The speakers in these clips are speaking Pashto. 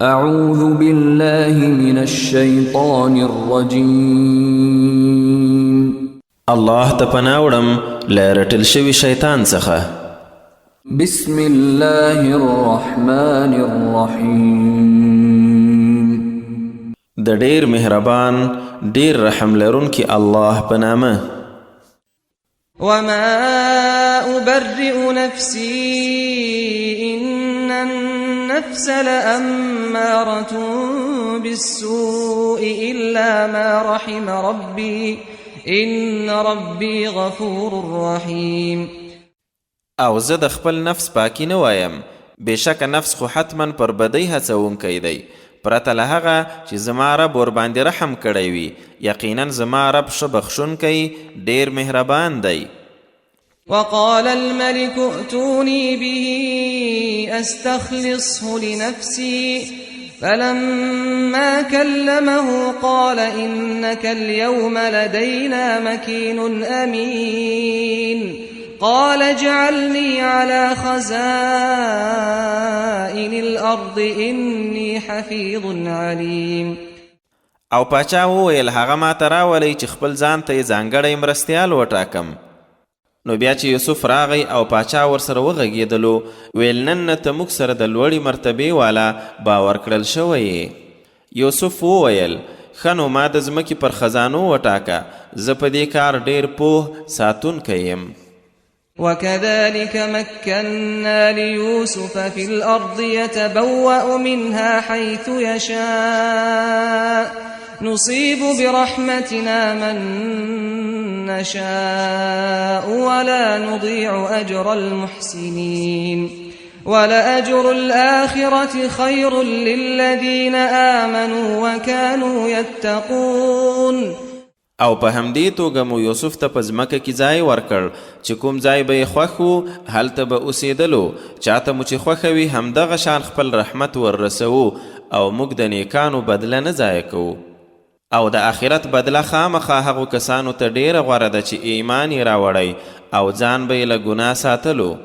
أعوذ بالله من الشيطان الرجيم. الله تپناوڑم لرټل شوی شیطان څخه. بسم الله الرحمن الرحيم. د ډیر مهربان ډیر رحم لرونکي الله په نامه. وما أبرئ نفسي إن النفس لأمارة بالسوء إلا ما رحم ربي إن ربي غفور رحيم. او زه د خپل نفس پاکی نه وایم، بېشکه نفس خو حتما پر بدۍ هڅونکی دی، پرته له هغه چې زما رب ورباندې رحم کړی وي. یقینا زما رب ښه بخښونکی ډېر مهربان دی. وقال الملك ائتوني به أستخلصه لنفسي فلما كلمه قال إنك اليوم لدينا مكين أمين قال اجعلني على خزائن الأرض إني حفيظ عليم. او پاچا وویل هغه ما ته راولئ چې خپل ځان ته یې ځانګړی مرستیال وټاکم. نو بیا چې یوسف راغی او پاچا ورسره وغږېدلو، ویل نن نه ته موږ سره د لوړې مرتبې والا باور کړل شوی. یوسف وویل ښه نو ما د ځمکې پر خزانو وټاکه، زه په دې کار ډېر پوه ساتونکی یم. وكذلك مكنا ليوسف في الأرض يتبوأ منها حيث يشاء نصيب برحمتنا من نشاء ولا نضيع أجر المحسنين ولأجر الآخرة خير للذين آمنوا وكانوا يتقون. او په همدې توګه مو یوسف ته په ځمکه کې ځای ورکړ چې کوم ځای به یې خوښ و هلته به اوسېدلو، چاته مو چې خوښه وي همدغه شان خپل رحمت وررسوو او موږ د نیکانو بدله نه ضایع کوو. او د آخرت بدله خامخا هغو کسانو ته ډیره غوره ده چې ایمان یې راوړی او ځان به یې له ګناه ساتلو.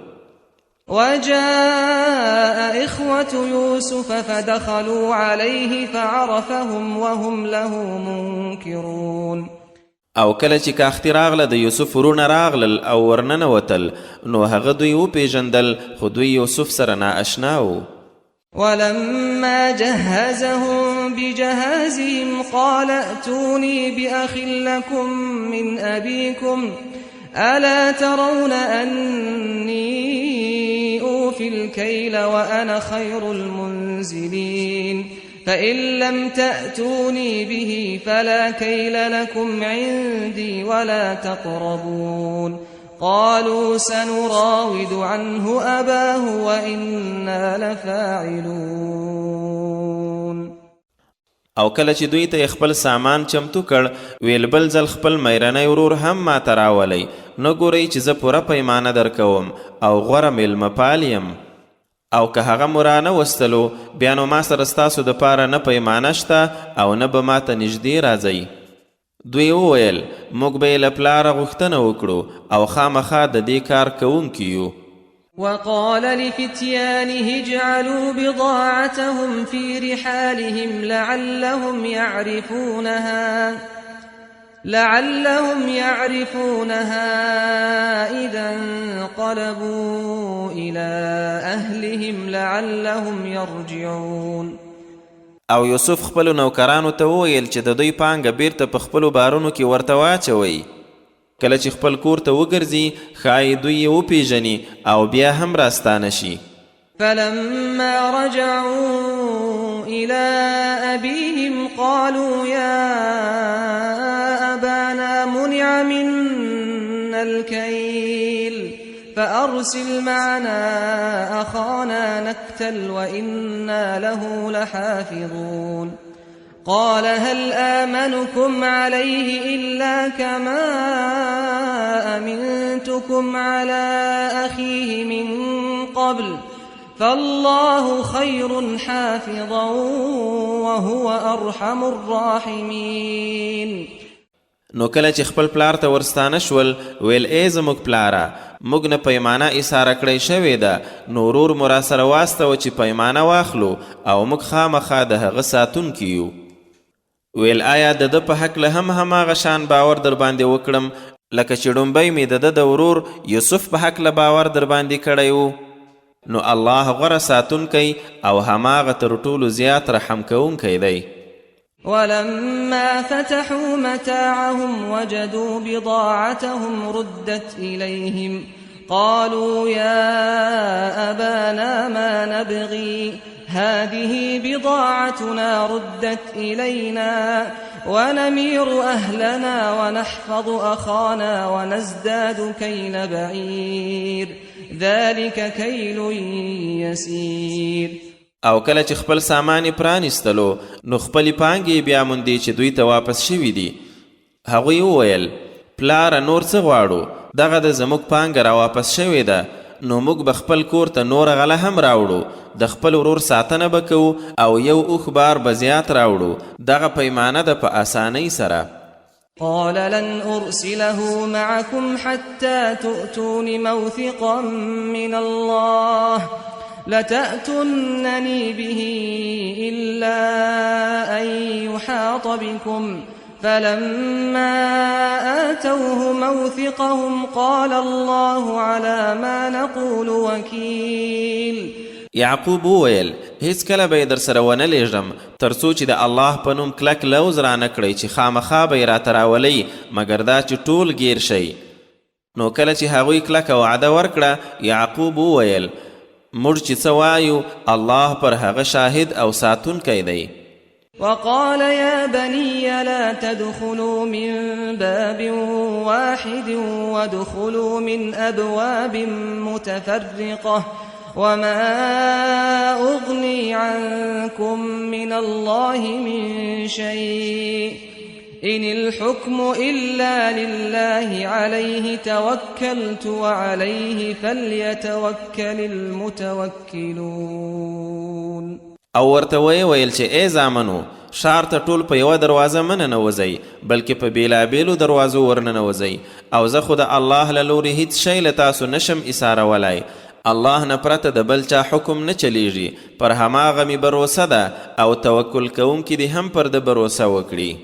وجاء إخوة يوسف فدخلوا عليه فعرفهم وهم له منكرون. او کله چې کاختی راغله د یوسف ورونه راغلل او ورننوتل، نو هغه دوی وپېژندل خو دوی یوسف سره نااشنا وو. ولما جهزهم بجهازهم قال ائتوني بأخ لكم من أبيكم ألا ترون أني أوفي الكيل وأنا خير المنزلين فإن لم تأتوني به فلا كيل لكم عندي ولا تقربون. قالوا سنراود عنه أباه وإنا لفاعلون. او کله چې دوی ته خپل سامان چمتو کړ، ویل بل ځل خپل میرنی ورور هم ما ته راولئ، نه ګورئ چې زه پوره پیمانه درکوم او غوره میلمه پال یم. او که هغه مو رانه وستلو، بیا نو ما سره ستاسو دپاره نه پیمانه شته او نه به ما ته نږدې راځئ. دوی وویل موږ به یې له پلاره غوښتنه وکړو او خامخا د دې کار کوونکي یو. وقال لفتيانه اجعلوا بضاعتهم في رحالهم لعلهم يعرفونها إذا انقلبوا إلى أهلهم لعلهم يرجعون. او یوسف خپلو نوکرانو ته وویل چې د دوی پانګه بیرته په خپلو بارونو کې ورته واچوئ. کله چې خپل کور ته وګرځي ښایي دوی یې وپېژني او بیا هم راستانه شي. فلما رجعوا إلى أبيهم قالوا يا أبانا منع منا الكيل فأرسل معنا أخانا نكتل وإنا له لحافظون. قال هل آمنكم عليه إلا كما أمنتكم على أخيه من قبل فالله خير حافظا وهو أرحم الراحمين. نو کله چې خپل پلار ته ورستانه شول ویل ای زموږ پلاره موږ نه پیمانه ایساره کړی شوې ده نو ورور مو راسره واستوه چې پیمانه واخلو او موږ خامخا د هغه ساتونکي یو. ویل آیا د ده په هکله هم هماغه شان باور در باندې وکړم لکه چې ډومبی مې د ده د ورور یوسف په هکله باور در باندې کړی و؟ نو الله غوره ساتونکی او هماغه تر ټولو زیات رحم کوونکی دی. ولما فتحوا متاعهم وجدوا بضاعتهم ردت إليهم قالوا يا أبانا ما نبغي هذه بضاعتنا ردت إلينا ونمير أهلنا ونحفظ أخانا ونزداد كيل بعير ذلك كيل يسير. او کله چې خپل سامان پرانیستلو نو خپلې پانګې بیا موندې چې دوی ته واپس شوي دي. هغوی وویل پلاره نور څه غواړو، دغه د زموږ پانګه را واپس شوې ده نو موږ به خپل کور ته نوره غله هم راوړو، د خپل ورور ساتنه به کوو او یو اوښ بار به زیات راوړو. دغه پیمانه ده په اسانۍ سره. قال لن أرسله معكم حتى تؤتون موثقا من الله لتأتونني به إلا أن يحاط بكم فلما آتوه موثقهم قال الله على ما نقول وكيل. یعقوب وویل هیڅ کله به یې در سره ونه لیږم تر څو چې د الله په نوم کلک لوز رانه کړئ چې خامخا به یې راته راولئ مګر دا چې ټول ګیر شئ. نو کله چې هغوی کلکه وعده ورکړه یعقوب وویل موږ چې څه وایو الله پر هغه شاهد او ساتونکی دی. وقال يا بني لا تدخلوا من باب واحد وادخلوا من أبواب متفرقة وما أغني عنكم من الله من شيء إن الحكم إلا لله عليه توكلت وعليه فليتوكل المتوكلون. او ورته ویل چې ای زامنو ښار ته ټول په یوه دروازه مه ننوځئ بلکې په بېلابېلو دروازو ورننوځئ او زه خو د الله له لورې هیڅ شی له تاسو نشم ایسارولی. الله نه پرته د بل چا حکم نه چلیږي، پر هماغه مې بروسه ده او توکل کوونکي دې هم پر ده بروسه وکړي.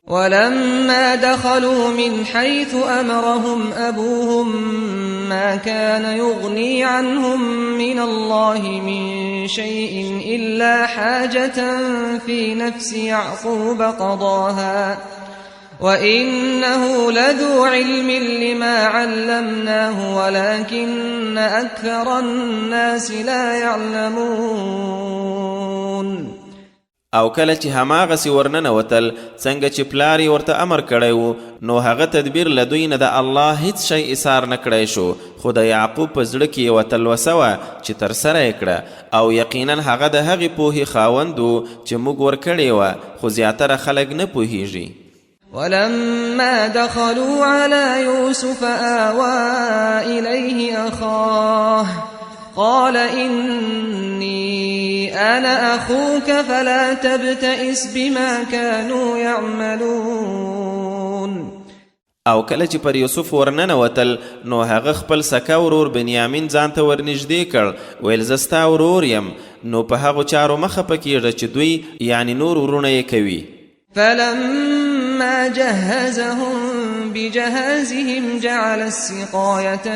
ولما دخلوا من حيث أمرهم أبوهم ما كان يغني عنهم من الله من شيء إلا حاجة في نفس يعقوب قضاها وإنه لذو علم لما علمناه ولكن أكثر الناس لا يعلمون. او کله چې هماغسې ورننوتل څنګه چې پلار یې ورته امر کړی و نو هغه تدبیر له دوی نه د الله هیڅ شی ایثار نه کړی شو، خو د یعقوب په زړه کې یوه تلوسه وه چې ترسره یې کړه او یقینا هغه د هغې پوهې خاوند و چې موږ ورکړې وه خو زیاتره خلک نه پوهیږي. ولما دخلوا على يوسف آوى إليه أخاه قال إني أنا أخوك فلا تبتئس بما كانوا يعملون. او کله چې پر یوسف ورننوتل نو هغه خپل سکه ورور بنیامین ځان ته ورنږدې کړ ویل زه ستا ورور یم نو په هغو چارو مه خفه کیږه چې دوی یعنی نور ورونه یې کوي. فلما جهزهم بجهازهم جعل السقاية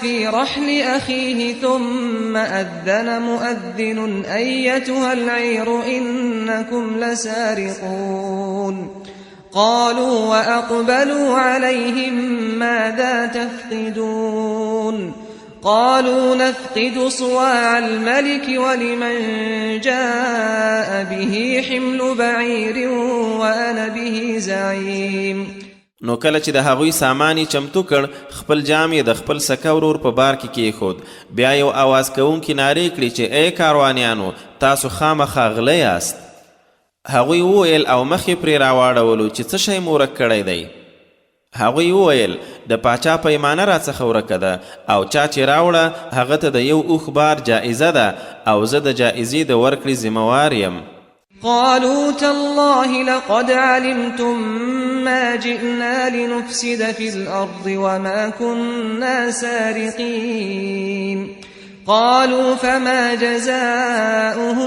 في رحل أخيه ثم أذن مؤذن أيتها العير إنكم لسارقون. قالوا وأقبلوا عليهم ماذا تفقدون؟ قالوا نفقد صواع الملك ولمن جاء به حمل بعير وأنا به زعيم. نو کله چې د هغوی سامان یې چمتو کړ خپل جام یې د خپل سکه ورور په بار کې کیښود، بیا یو اواز کوونکي نارې کړي چې ای کاروانیانو تاسو خامخا غله یاست. هغوی وویل او مخ یې پرې راواړولو چې څه شی مو ورک کړی دی. هغوی وویل د پاچا پیمانه راڅخه ورکه ده او چا چې راوړه هغه ته د یو اوښ بار جایزه ده او زه د جایزې د ورکړې ذمهوار یم. قالوا تالله لقد علمتم ما جئنا لنفسد في الأرض وما كنا سارقين قالوا فما جزاؤه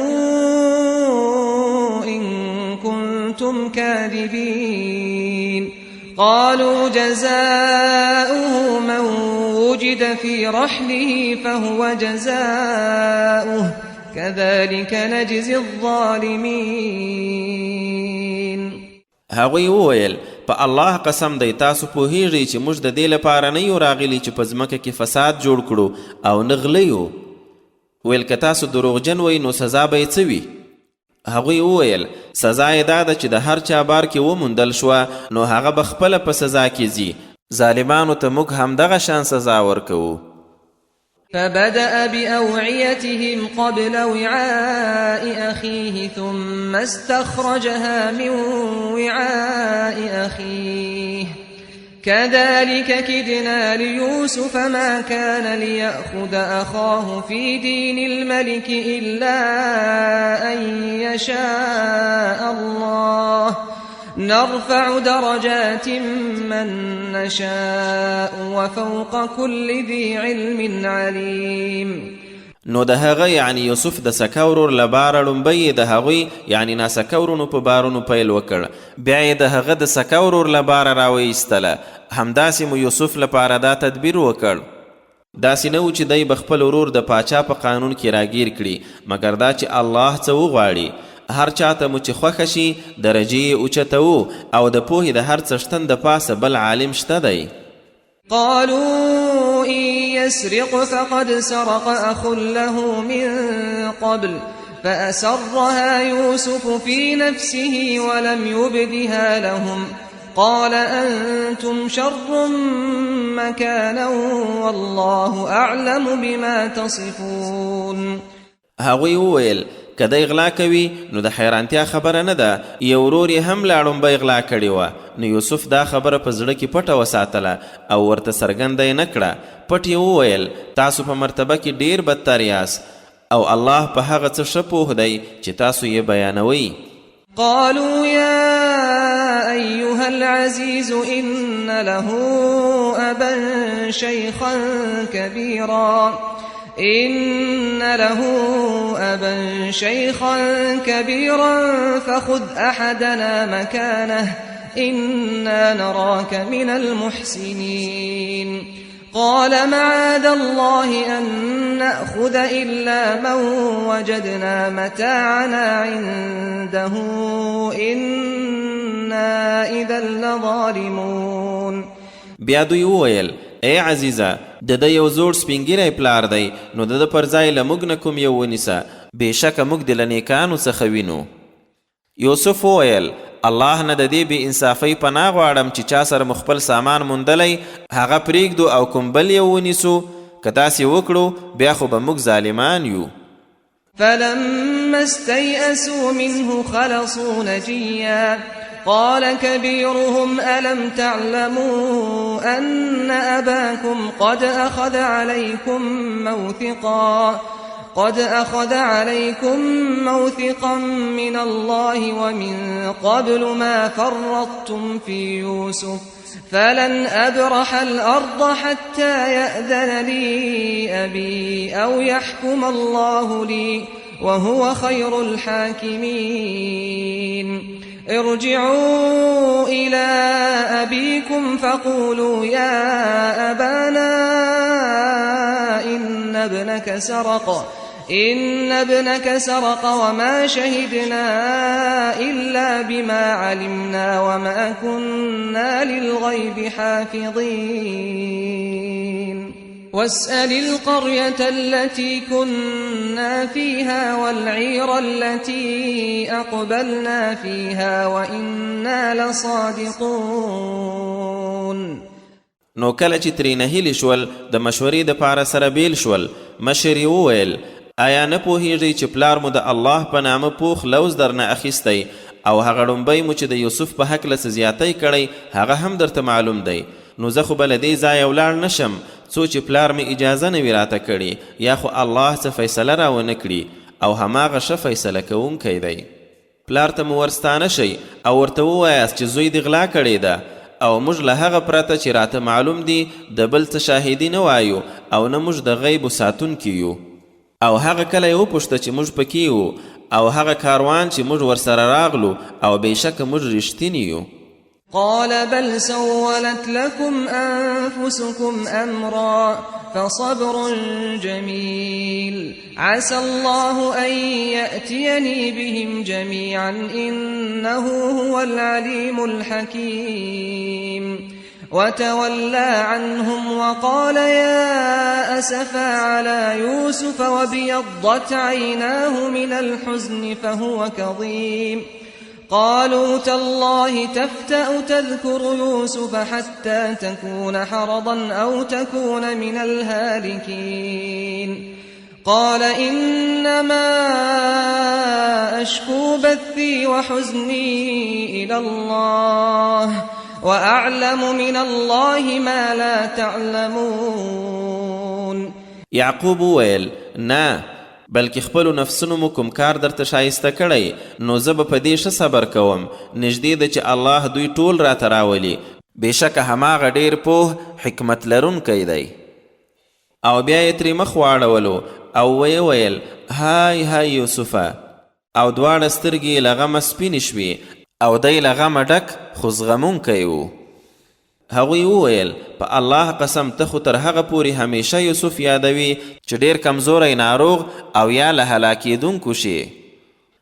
إن كنتم كاذبين قالوا جزاؤه من وجد في رحله فهو جزاؤه كذلك نجزي الظالمين. هغوی وویل په الله قسم دی تاسو پوهیږئ چې موږ د دې لپاره نه یو راغلي چې په ځمکه کې فساد جوړ کړو او نه غلیو. ویل که تاسو دروغجن وئ نو سزا به یې څه وي؟ هغوی وویل سزا یې دا ده چې د هر چا بار کې وموندل شوه نو هغه به خپله په سزا کې ځي. ظالمانو ته موږ همدغه شان سزا ورکوو. فبدأ بأوعيتهم قبل وعاء أخيه ثم استخرجها من وعاء أخيه كذلك كدنا ليوسف ما كان ليأخذ أخاه في دين الملك إلا أن يشاء الله نرفع درجات من نشاء وفوق كل ذي علم عليم. نو د هغه یعنی یوسف د سکه ورور له باره لومبی د هغوی یعنی ناسکه ورونو په بارونو پیل وکړ، بیا یې د هغه د سکه ورور له باره راویستله. همداسې مو یوسف لپاره دا تدبیر وکړ. داسې نه و چې دی به خپل ورور د پاچا په قانون کې راګیر کړي، مګر دا چې الله څه وغواړي. هر چاته مو چې خوښه شي درجې یې اوچتوو او د پوهې د هر څښتن د پاسه بل عالم شته دی. قالوا إن يسرق فقد سرق أخ له من قبل فأسرها يوسف في نفسه ولم يبدها لهم قال أنتم شر مكانا والله أعلم بما تصفون. هغوی وویل که دی غلا کوي نو د حیرانتیا خبره نه ده، یو ورور یې هم لا ړومبی غلا کړې وه. نو یوسف دا خبره په زړه کې پټه وساتله او ورته څرګنده یې نه کړه. پټ یې وویل تاسو په مرتبه کې ډیر بدتر یاست او الله په هغه څه ښه پوه دی چې تاسو یې بیانوئ. قالوا يا أيها العزيز إن له أبا شيخا كبيرا فخذ أحدنا مكانه إنا نراك من المحسنين. قال معاذ الله أن نأخذ إلا من وجدنا متاعنا عنده إنا إذا لظالمون. بیا دوی وویل ای عزیزه د ده یو زوړ سپینګیری پلار دی نو د ده پر ځای له موږ نه کوم یو ونیسه، بېشکه موږ د له نیکانو څخه وینو. یوسف وویل الله نه د دې بې انصافۍ پناه غواړم چې چا سره مو خپل سامان موندلی هغه پرېږدو او کوم بل یو ونیسو. که داسې وکړو بیا خو به موږ ظالمان یو. فلما استيئسوا منه خلصوا نجيا قال كبيرهم ألم تعلموا أن أباكم قد أخذ عليكم موثقا من الله ومن قبل ما فرطتم في يوسف فلن أبرح الأرض حتى يأذن لي أبي أو يحكم الله لي وهو خير الحاكمين. ارجعوا إلى أبيكم فقولوا يا أبانا إن ابنك سرق وما شهدنا إلا بما علمنا وما كنا للغيب حافظين. واسأل القرية التي كنا فيها والعير التي أقبلنا فيها وإنا لصادقون. نو کله چې ترې نهیلې شول د مشورې دپاره سره بیل شول، مشر یې وویل آیا نه پوهیږئ چې پلار مو د الله په نامه پوخ لوز درنه اخیستی او هغه ړومبی مو چې د یوسف په هکله څه زیاتی کړی هغه هم درته معلوم دی. نو زه خو به له دې ځایه ولاړ نشم څو چې پلار مې اجازه نه وي راته کړې یا خو الله څه فیصله راونه کړي او هماغه ښه فیصله کوونکی دی. پلار ته مو ورستانه شئ او ورته ووایاست چې زوی دې غلا کړې ده او موږ له هغه پرته چې راته معلوم دي د بل څه شاهدي نه وایو او نه موږ د غیبو ساتونکي یو. او هغه کله یې وپوښته چې موږ پکې یو او هغه کاروان چې موږ ورسره راغلو او بېشکه موږ رښتیني یو. قال بل سولت لكم أنفسكم أمرا فصبر جميل عسى الله أن يأتيني بهم جميعا إنه هو العليم الحكيم. وتولى عنهم وقال يا أسفا على يوسف وابيضت عيناه من الحزن فهو كظيم. قالوا تالله تفتأ تذكر يوسف حتى تكون حرضا أو تكون من الهالكين. قال إنما أشكو بثي وحزني إلى الله وأعلم من الله ما لا تعلمون. يعقوب ویل نه بلکې خپلو نفسونو مو کوم کار درته شایسته کړی نو زه به په دې ښه صبر کوم. نږدې ده چې الله دوی ټول راته راولي. بېشکه هماغه ډېر پوه حکمت لرونکی دی. او بیا یې ترې مخ واړولو او ویې ویل های های یوسفه. او دواړه سترګې له غمه سپینې شوې او دی له غمه ډک خو زغمونکی و. هغوی وویل په الله قسم ته خو تر هغه پورې همیشه یوسف یادوي چې ډېر کمزوری ناروغ او یا له هلاکېدونکو شي.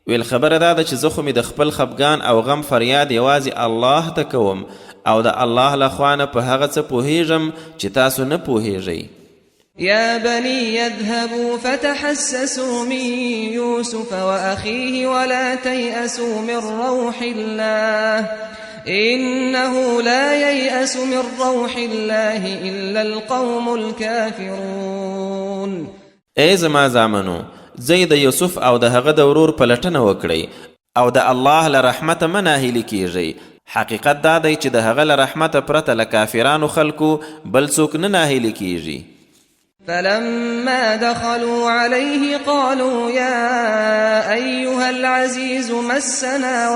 ویل خبره دا ده چې زه خو مې د خپل خفګان او غم فریاد یوازې الله ته کوم او د الله له خوا نه په هغه څه پوهیږم چې تاسو نه پوهیږئ. يا بني يذهبوا فتحسسوا من يوسف وأخيه ولا تيأسوا من روح الله إنه لا ييأس من روح الله إلا القوم الكافرون. ای زما زامنو زه د یوسف او د هغه د ورور پلټنه وکړئ او د الله له رحمته مه ناهیلي کیږئ. حقیقت دا دی چې د هغه له رحمته پرته له کافرانو خلکو بل څوک نه ناهیلي کیږي. فلما دخلوا عليه قالوا يا أيها العزيز مسنا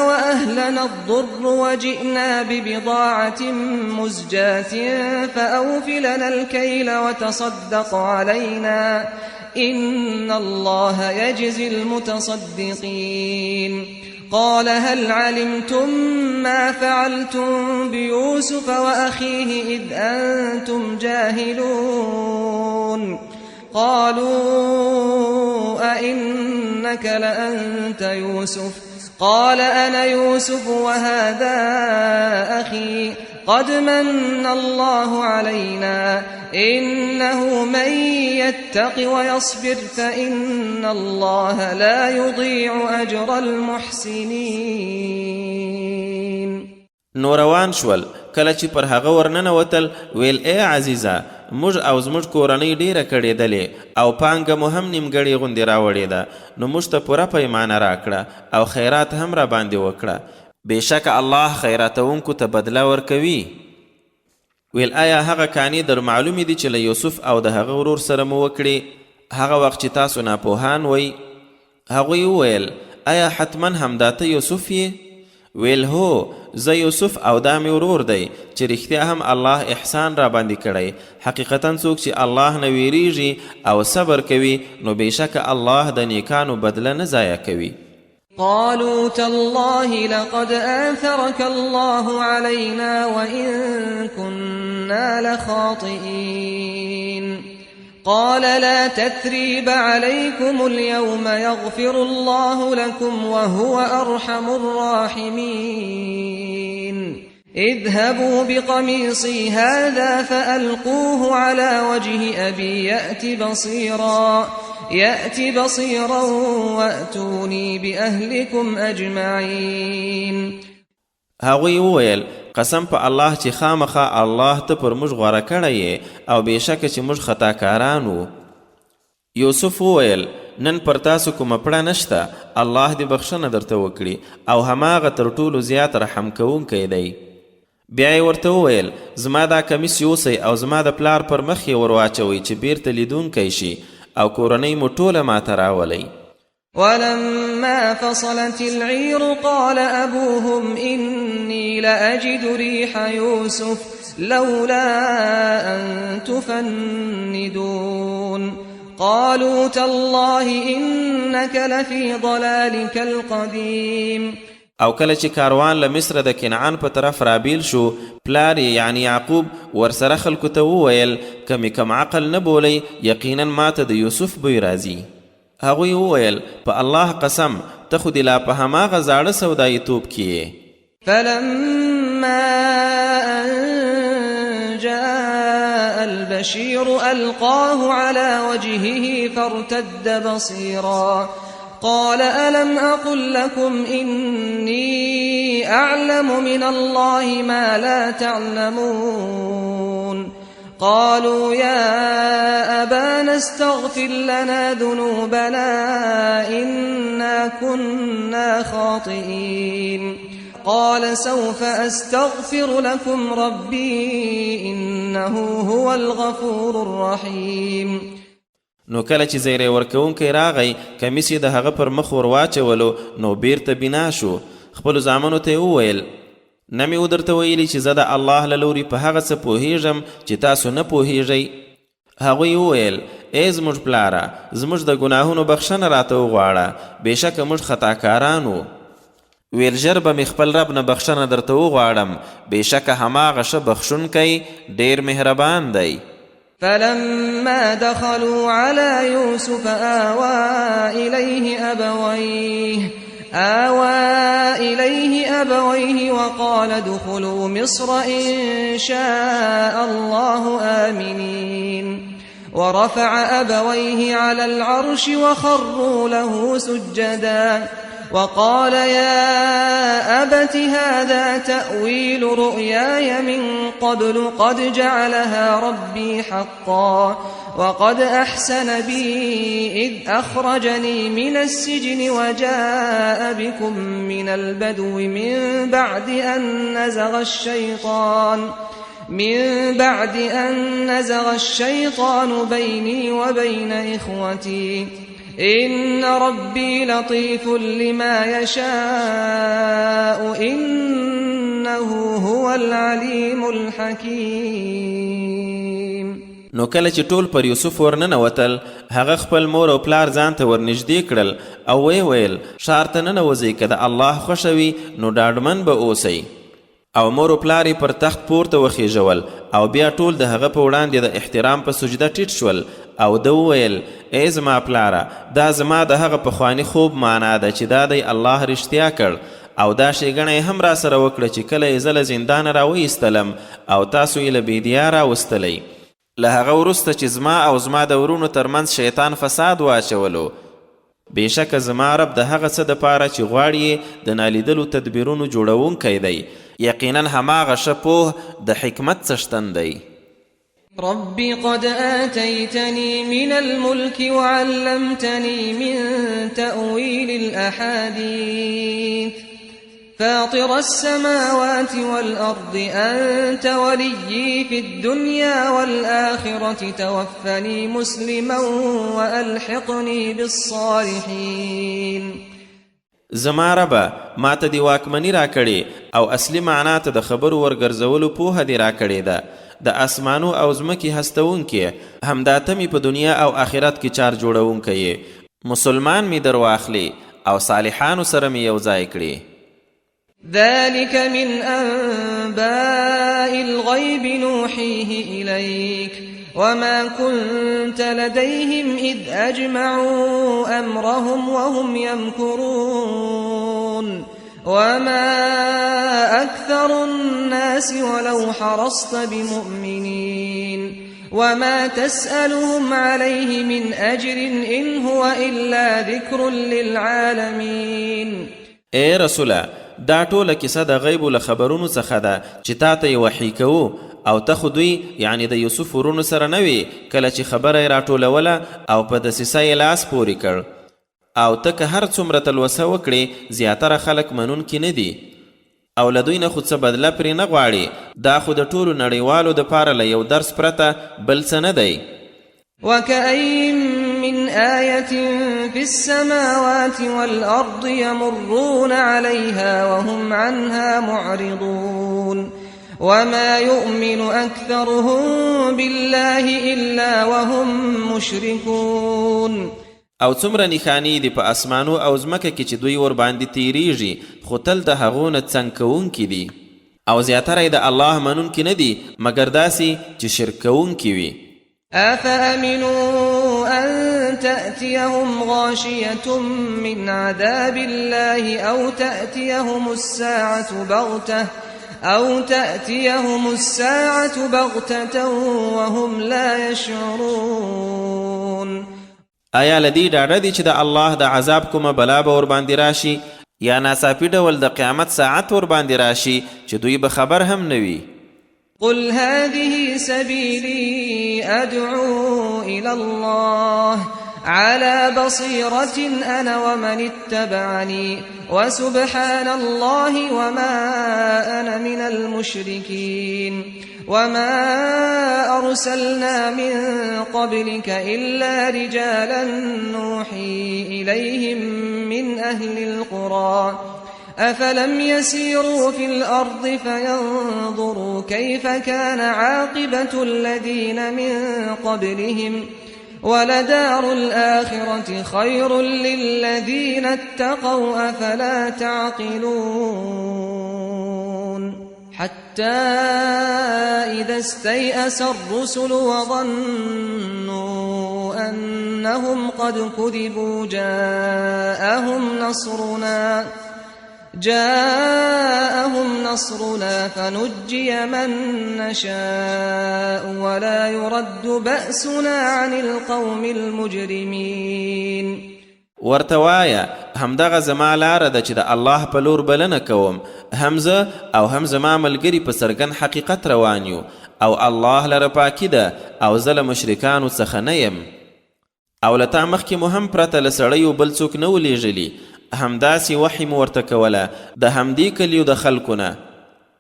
وأهلنا الضر وجئنا ببضاعة مزجاة فأوف لنا الكيل وتصدق علينا إن الله يجزي المتصدقين. قال هل علمتم ما فعلتم بيوسف وأخيه إذ أنتم جاهلون؟ قالوا أئنك لأنت يوسف؟ قال أنا يوسف وهذا أخي قد من الله علينا إنه من يتق ويصبر فإن الله لا يضيع أجر المحسنين. نوروان شول کله چې پر هغه ورننوتل ویل ای عزیزه موږ او زموږ کورنۍ ډیره کړېدلې او پانګه مو هم نیمګړې غوندې راوړېده نو موږ ته پوره پیمانه راکړه او خیرات هم را باندې وکړه. بېشکه الله خیراتونکو ته بدله ورکوي. ویل آیا هغه کانې در معلومې دي چې له یوسف او د هغه ورور سره مو وکړې هغه وخت چې تاسو ناپوهان وئ؟ هغوی وویل آیا حتما همدا ته یوسف یې؟ ویل هو زه یوسف او دا مې ورور دی چې رښتیا هم الله احسان را باندې کړی. حقیقتا څوک چې الله نه ویریږي او صبر کوي نو بېشکه الله د نیکانو بدله نه ضایع کوي. قالوا تالله لقد آثرك الله علينا وإن كنا لخاطئين. قال لا تثريب عليكم اليوم يغفر الله لكم وهو أرحم الراحمين. اذهبوا بقميصي هذا فألقوه على وجه أبي يأت بصيرا وأتوني بأهلكم أجمعين. هغوی وویل قسم په الله چې خامخا الله ته پر موږ غوره کړی او بېشکه چې موږ خطاکاران وو. یوسف وویل نن پر تاسو کومه پړه نشته الله دې بخښنه درته وکړي او هماغه تر ټولو زیات رحم کوونکی دی. بیا یې ورته وویل زما دا کمیس یوسئ او زما د پلار پر مخ یې ور واچوئ چې بیرته لیدونکی شي او کورنۍ مو ټوله ماته راولئ. ولما فصلت العير قال أبوهم إني لأجد ريح يوسف لولا أن تفندون قالوا تالله إنك لفي ضلالك القديم. او کله چې کاروان له مصر د کنعان په طرف رابیل شو، پلار یعنی یعقوب ورسره خلکو ته وویل کمی کم عقل نه بولی، یقینا ماته د یوسف بوی راځي. هغوی وویل په الله قسم ته خو دې لا په هماغه زاړه سودایي توب کې. فلما أن جاء البشير ألقاه على وجهه فارتد بصيرا قال ألم أقل لكم إني أعلم من الله ما لا تعلمون قالوا يا أبانا استغفر لنا ذنوبنا إنا كنا خاطئين قال سوف أستغفر لكم ربي إنه هو الغفور الرحيم. نو کله چې زیری ورکوونکی راغی، کمیس یې د هغه پر مخ ور واچولو، نو بیرته بنا شو. خپلو زامنو ته یې وویل نه مې ودرته ویلي چې زه د الله له لوري په هغه څه پوهیږم چې تاسو نه پوهیږئ. هغوی وویل ای زموږ پلاره، زموږ د ګناهونو بخښنه راته وغواړه، بېشکه موږ خطاکاران وو. ویل ژر به مې خپل رب نه بخښنه درته وغواړم، بېشکه هماغه ښه بخښونکی ډېر مهربان دی. فلما دخلوا على يوسف آوى إليه أبويه وقال ادخلوا مصر إن شاء الله آمنين ورفع أبويه على العرش وخروا له سجدا وقال يا أبت هذا تأويل رؤياي من قبل قد جعلها ربي حقا وقد أحسن بي إذ أخرجني من السجن وجاء بكم من البدو من بعد أن نزغ الشيطان بيني وبين إخوتي إن ربي لطيف لما يشاء إنه هو العليم الحكيم. نو کله چې ټول پر یوسف ورننوتل، هغه خپل مور او پلار ځان ته ورنږدې کړل او ویل ښار ته ننوځئ، که د الله خوښه وي نو ډاډمن به اوسئ. او مور او پلار یې پر تخت پورته وخیژول او بیا ټول د هغه په وړاندې د احترام په سجده ټیټ شول او ده وویل ای زما پلاره، دا زما د هغه پخواني خوب معنا ده چې دا دی الله رښتیا کړ، او دا ښېګڼه یې هم را سره وکړه چې کله یې زه له زندانه راوایستلم او تاسو یې له بیدیا راوستلی. له هغه وروسته چې زما او زما د ورونو ترمنځ شیطان فساد واچولو، بېشکه زما رب د هغه څه دپاره چې غواړي د نالیدلو تدبیرونو جوړونکی دی، یقینا هماغه ښه پوه د حکمت څښتن دی. رب قد آتيتني من الملك وعلمتني من تأويل الأحاديث فاطر السماوات والأرض أنت وليي في الدنيا والآخرة توفني مسلما وألحقني بالصالحين. زما ربه ما ته دی واکمني را کړې او اصلي معنا ته د خبرو ورګرځولو پوهه دی را کړې ده. د اسمانو او ځمکې هستونکې، همدا ته مې په دنیا او آخرت کې چار جوړونکی یې، مسلمان مې در واخلې او صالحانو سره مې یو ځای کړې. ذلك من أنباء الغيب نوحيه إليك وما كنت لديهم إذ أجمعوا أمرهم وهم يمكرون وما أكثر الناس ولو حرصت بمؤمنين وما تسألهم عليه من أجر إن هو إلا ذكر للعالمين. اے رسوله، دا ټوله کیسه د غیبو له خبرونو څخه ده چې تا ته یې وحی کوو، او ته خو دوی یعنی د یوسف ورونو سره نه وې کله چې خبره یې راټولوله او په دسیسه یې لاس پورې کړ. او ته که هر څومره تلوسه وکړې، زیاتره خلک منونکي نه دي، او له دوی نه خو څه بدله پرې نه غواړي. دا خو د ټولو نړیوالو دپاره له یو درس پرته بل څه نه دی. وکأین من آية في السماوات والأرض يمرون عليها وهم عنها معرضون وما يؤمن أكثرهم بالله إلا وهم مشركون. او څومره نښانې دي په اسمانو او ځمکه کې چې دوی ور باندې تیریږي خو تل د هغو نه څنګ کوونکي دي او زیاتره یې د الله منونکي نه دي مګر داسې چې شرک کوونکي وي. أفأمنوا أن تأتيهم غاشية من عذاب الله أو تأتيهم الساعة بغتة وهم لا يشعرون. آیا لدی ډاډه دي چې د الله د عذاب کومه بلا به ور باندې راشي یا ناڅاپي ډول د قیامت ساعت ور باندې راشي چې دوی به خبر هم نه وي؟ قل هذه سبيلي أدعو إلى الله على بصيرة أنا ومن اتبعني وسبحان الله وما أنا من المشركين. وما أرسلنا من قبلك إلا رجالا نوحي إليهم من أهل القرى أفلم يسيروا في الأرض فينظروا كيف كان عاقبة الذين من قبلهم ولدار الآخرة خير للذين اتقوا أفلا تعقلون. حتى إذا استيأس الرسل وظنوا أنهم قد كذبوا جاءهم نصرنا فنجي من نشاء ولا يرد بأسنا عن القوم المجرمين. ورته وایه همدغه زما لاره ده چې د الله په لور بلنه کوم، هم زه او هم زما ملګري په څرګند حقیقت روان یو او الله لره پاکي ده او زه له مشرکانو څخه نه یم. او له تا مخکې مو هم پرته له سړیو بل څوک نه ولیږلي، همداسې وحی مو ورته کوله د همدې کلیو د خلکو نه.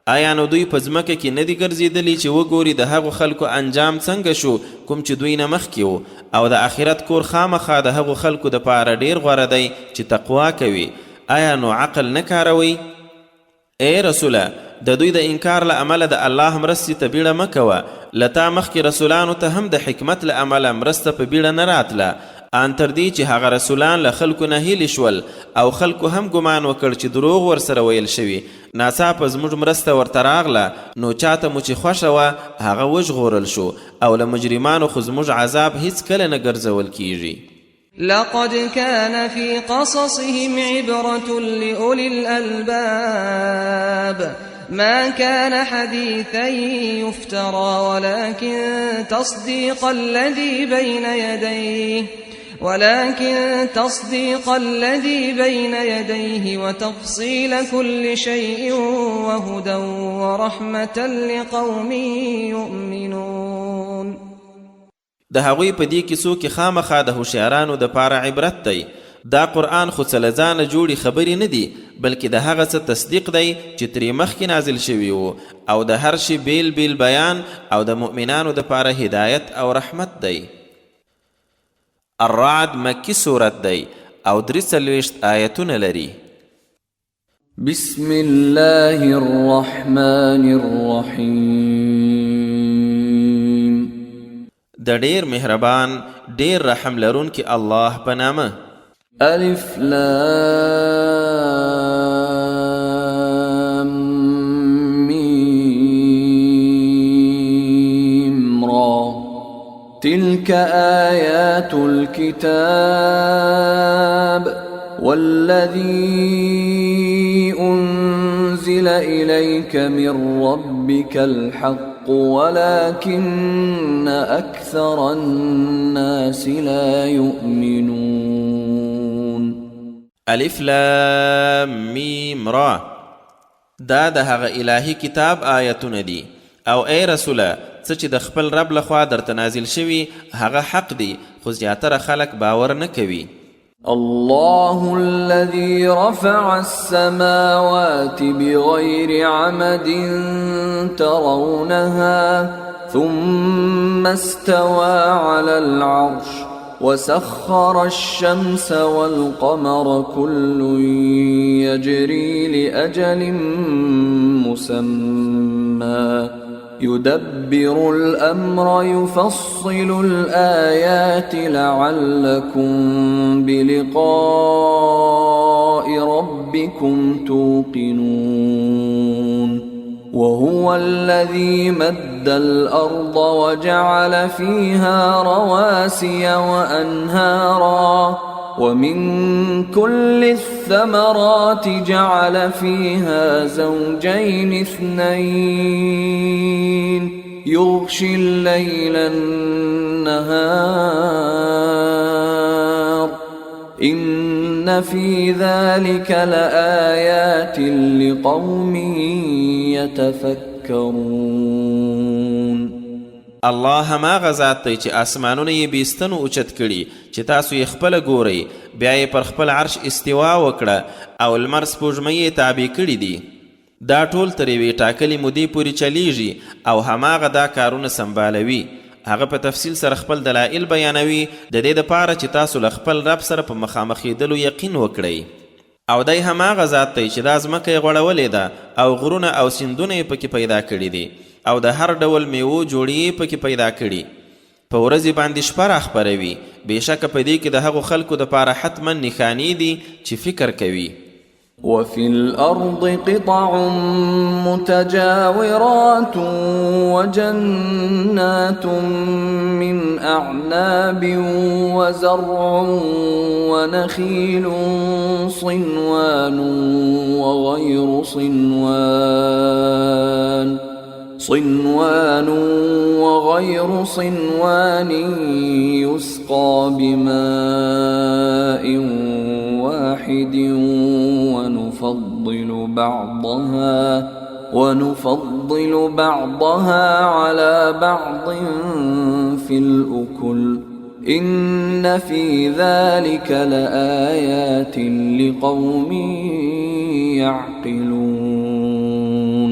آیا نو دوی په ځمکه کې نه دي ګرځېدلي چې وګوري د هغو خلکو انجام څنګه شو کوم چې دوی نه مخکې وو، او د آخرت کور خامخا د هغو خلکو دپاره ډېر غوره دی چې تقوا کوي. آیا نو عقل نه کاروئ؟ ای رسوله د دوی د انکار له امله د الله مرستې ته بیړه مه کوه. له تا مخکې رسولانو ته هم د حکمت له امله مرسته په بیړه نه راتله، ان تر دې چې هغه رسولان له خلکو نه هیلې شول او خلکو هم ګمان وکړ چې دروغ ورسره ویل شوي. ناڅاپه زموږ مرسته ورته راغله نو چاته مو چې خوښه وه هغه وژغورل شو او له مجرمانو خو زموږ عذاب هیڅکله نه ګرځول کیږي. لقد كان في قصصهم عبرة لأولي الألباب ما كان حديثا يفترى ولكن تصديق الذي بين يديه وتفصيل كل شيء وهدى ورحمة لقوم يؤمنون. د هغوی په دې کیسو کې خامخا د هوښیارانو دپاره عبرت دی. دا قرآن خو څه له ځانه جوړې خبرې نه دي بلکې د هغه څه تصدیق دی چې ترې مخکې نازل شوي وو او د هر شي بیل بیل بیان او د مؤمنانو دپاره هدایت او رحمت دی. الرعد مکی صورت دی او 43 آیتونه لري. بسم الله الرحمن الرحیم. د ډیر مهربان ډیر رحم لرونکي الله په نامه. الف لام میم را تلك آيات الكتاب والذي أنزل إليك من ربك الحق ولكن أكثر الناس لا يؤمنون. الف لام میم را دا د هغه الهي کتاب آیتونه دي او ای رسوله څه چې د خپل رب لخوا درته نازل شوي هغه حق دي خو زیاتره خلک باور نه کوي. الله الذي رفع السماوات بغير عمد ترونها ثم استوى على العرش وسخر الشمس والقمر كل يجري لأجل مسمى يدبر الأمر يفصل الآيات لعلكم بلقاء ربكم توقنون وهو الذي مد الأرض وجعل فيها رواسي وأنهارا ومن كل الثمرات جعل فيها زوجين اثنين يغشي الليل النهار إن في ذلك لآيات لقوم يتفكرون. الله هماغه ذات دی چې اسمانونه یې بیستنو اوچت کړي چې تاسو یې خپله ګورئ، بیا یې پر خپل عرش استوا وکړه او لمر سپوږمۍ یې تابع کړي دي. دا ټول تر یوې ټاکلې مودې پورې چلیږي او هماغه دا کارونه سمبالوي. هغه په تفصیل سره خپل دلایل بیانوي د دې دپاره چې تاسو له خپل رب سره په مخامخېدلو یقین وکړئ. او دی هماغه ذات دی چې دا ځمکه یې غوړولې ده او غرونه او سیندونه یې پکې پیدا کړي دي او د هر ډول میوو جوړې یې پکې پیدا کړي. په ورځې باندې شپه راخپروي. بېشکه په دې کې د هغو خلکو دپاره حتما نښانې دي چې فکر کوي. وفي الأرض قطع متجاورات وجنات من أعناب وزرع ونخيل صنوان وغير صنوان يسقى بماء واحد ونفضل بعضها على بعض في الأكل إن في ذلك لآيات لقوم يعقلون.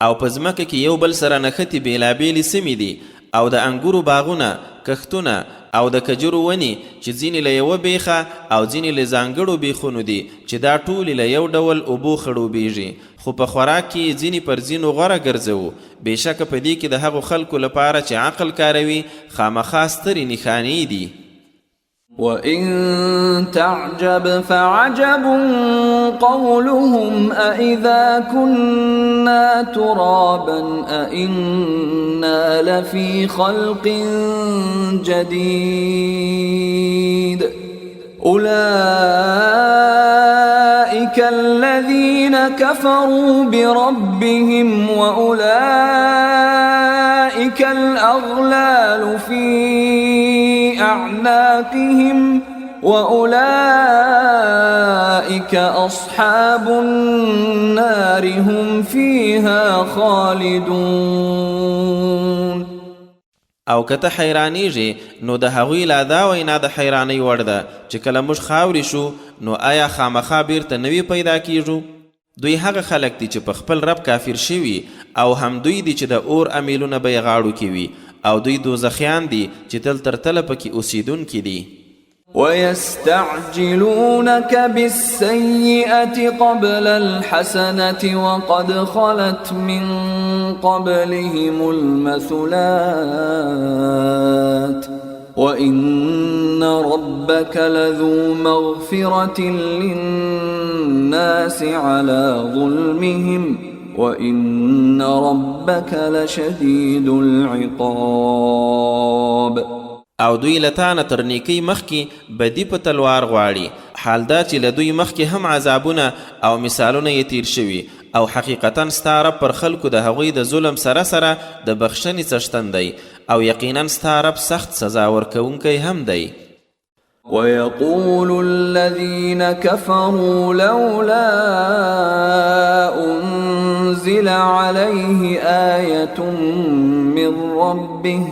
او په ځمکه کې یو بل سره نښتې بېلابېلې سیمې دي او د انګورو باغونه، کښتونه او د کجورو ونې چې ځینې له یوه بیخه او ځینې له ځانګړو بیخونو دي چې دا ټولې له یو ډول اوبو خړوبېږي، خو په خوراک کې ځینې پر ځینو غوره ګرځوو. بېشکه په دې کې د هغو خلکو لپاره چې عقل کاروي خامخا سترې نښانې دي. وَإِن تَعْجَبْ فَعَجَبٌ قَوْلُهُمْ أَإِذَا كُنَّا تُرَابًا أَإِنَّا لَفِي خَلْقٍ جَدِيدٍ أُولَئِكَ الَّذِينَ كَفَرُوا بِرَبِّهِمْ وَأُولَئِكَ الْأَغْلَالُ فِي أعناقهم وأولئك أصحاب النار هم فيها خالدون. او که ته حیرانیږي نو د هغوی لا دا وینا د حیرانۍ وړ ده چې کله موږ خاورې شو نو آیا خامخا بیرته نوي پیدا کیږو؟ دوی هغه خلک دي چې په خپل رب کافر شوي او هم دوی دي چې د اور امیلونه به یې غاړو کې وي او دوی دوزخیان دي چې تل تر تله پکې اوسیدونکي دي. وَيَسْتَعْجِلُونَكَ بِالسَّيِّئَةِ قَبْلَ الْحَسَنَةِ وَقَدْ خَلَتْ مِنْ قَبْلِهِمُ الْمَثُلَاتُ وَإِنَّ رَبَّكَ لَذُو مَغْفِرَةٍ لِلنَّاسِ عَلَى ظُلْمِهِمْ وَإِنَّ رَبَّكَ لَشَدِيدُ الْعِقَابِ. او دوی لتانه تر نیکی مخکې بدی په تلوار غواړي، حال دا چې له دوی مخکې هم عذابونه او مثالونه یې تیر شوي او حقیقتا ستا رب پر خلکو د هغوی د ظلم سره سره د بخښنې څښتن دی او یقینا ستا رب سخت سزا ورکوونکی هم دی. ويقول الذين كفروا لولا أنزل عليه آية من ربه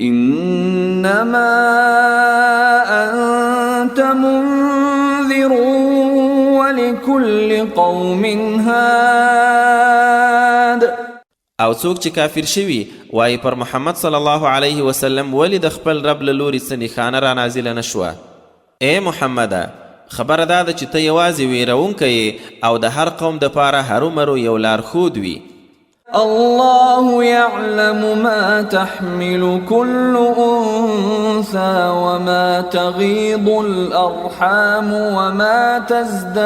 إنما أنت منذر ولكل قوم هاد. او او څوک چې کافر شوي وایي پر محمد صلی الله علیه وسلم ولې د خپل رب له لورې څه نښانه را نازله نه شوه. ای محمده خبره دا ده چې ته یوازې ویرونکی او د هر قوم دپاره هرومرو یو لارښود وي. الله يعلم ما تحمل كل أنثى وما تغيض الأرحام وما تزداد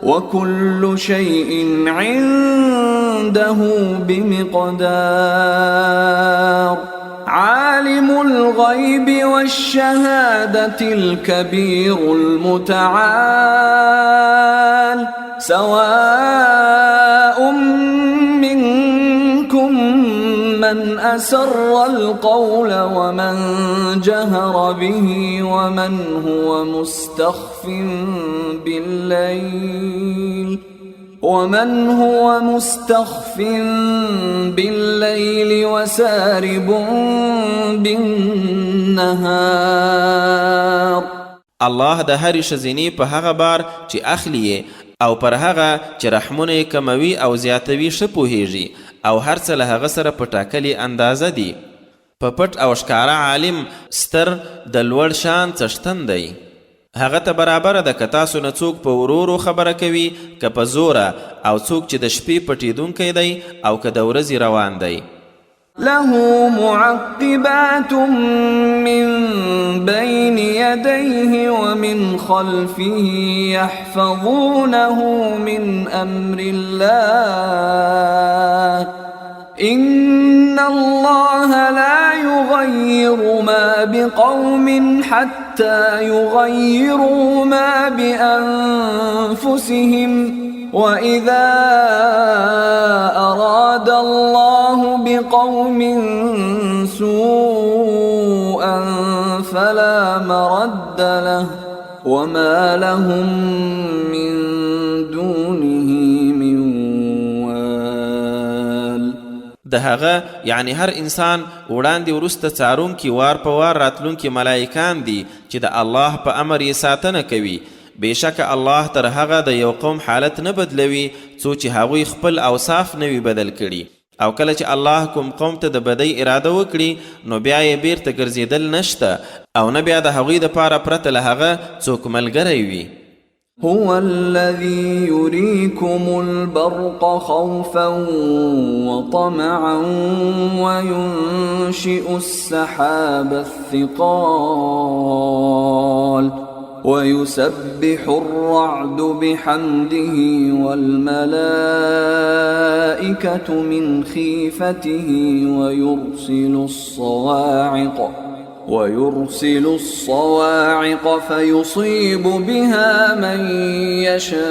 وكل شيء عنده بمقدار. عالم الغيب والشهادة الكبير المتعال سواء منكم من أسر القول ومن جهر به ومن هو مستخف بالليل وسارب بالنهار. الله د هرې ښځینې په هغه بار چې اخلي او پر هغه چې رحمونه یې کموي او زیاتوي ښه پوهیږي او هر څه له هغه سره په ټاکلې اندازه دي. په پټ او ښکاره عالم ستر د لوړ شان څښتن دی. هغه ته برابره ده که تاسو نه څوک په ورورو خبره کوي که په زوره او څوک چې د شپې پټېدونکی دی او که د ورځې روان دی. له معقبات من بين يديه ومن خلفه يحفظونه من أمر الله إن الله لا يغير ما بقوم حتى يغيروا ما بأنفسهم وإذا أراد الله بقوم سوءا فلا مرد له وما لهم من دونه من وال. د هغه یعنی هر انسان وړاندې وروسته څارونکي وار په وار راتلونکي ملایکان دي چې د الله په امر یې ساتنه کوي. بېشکه الله تر هغه د یو قوم حالت نه بدلوي څو چې هغوی خپل اوصاف نه وي بدل کړي او کله چې الله کوم قوم ته د بدۍ اراده وکړي نو بیا یې بیرته ګرځېدل نشته او نه بیا د هغوی دپاره پرته له هغه څوک ملګری وي. هو الذي يريكم البرق خوفا وطمعا وينشئ السحاب الثقال ويسبح الرعد بحمده والملائكة من خيفته ويرسل الصواعق فيصيب بها من يشاء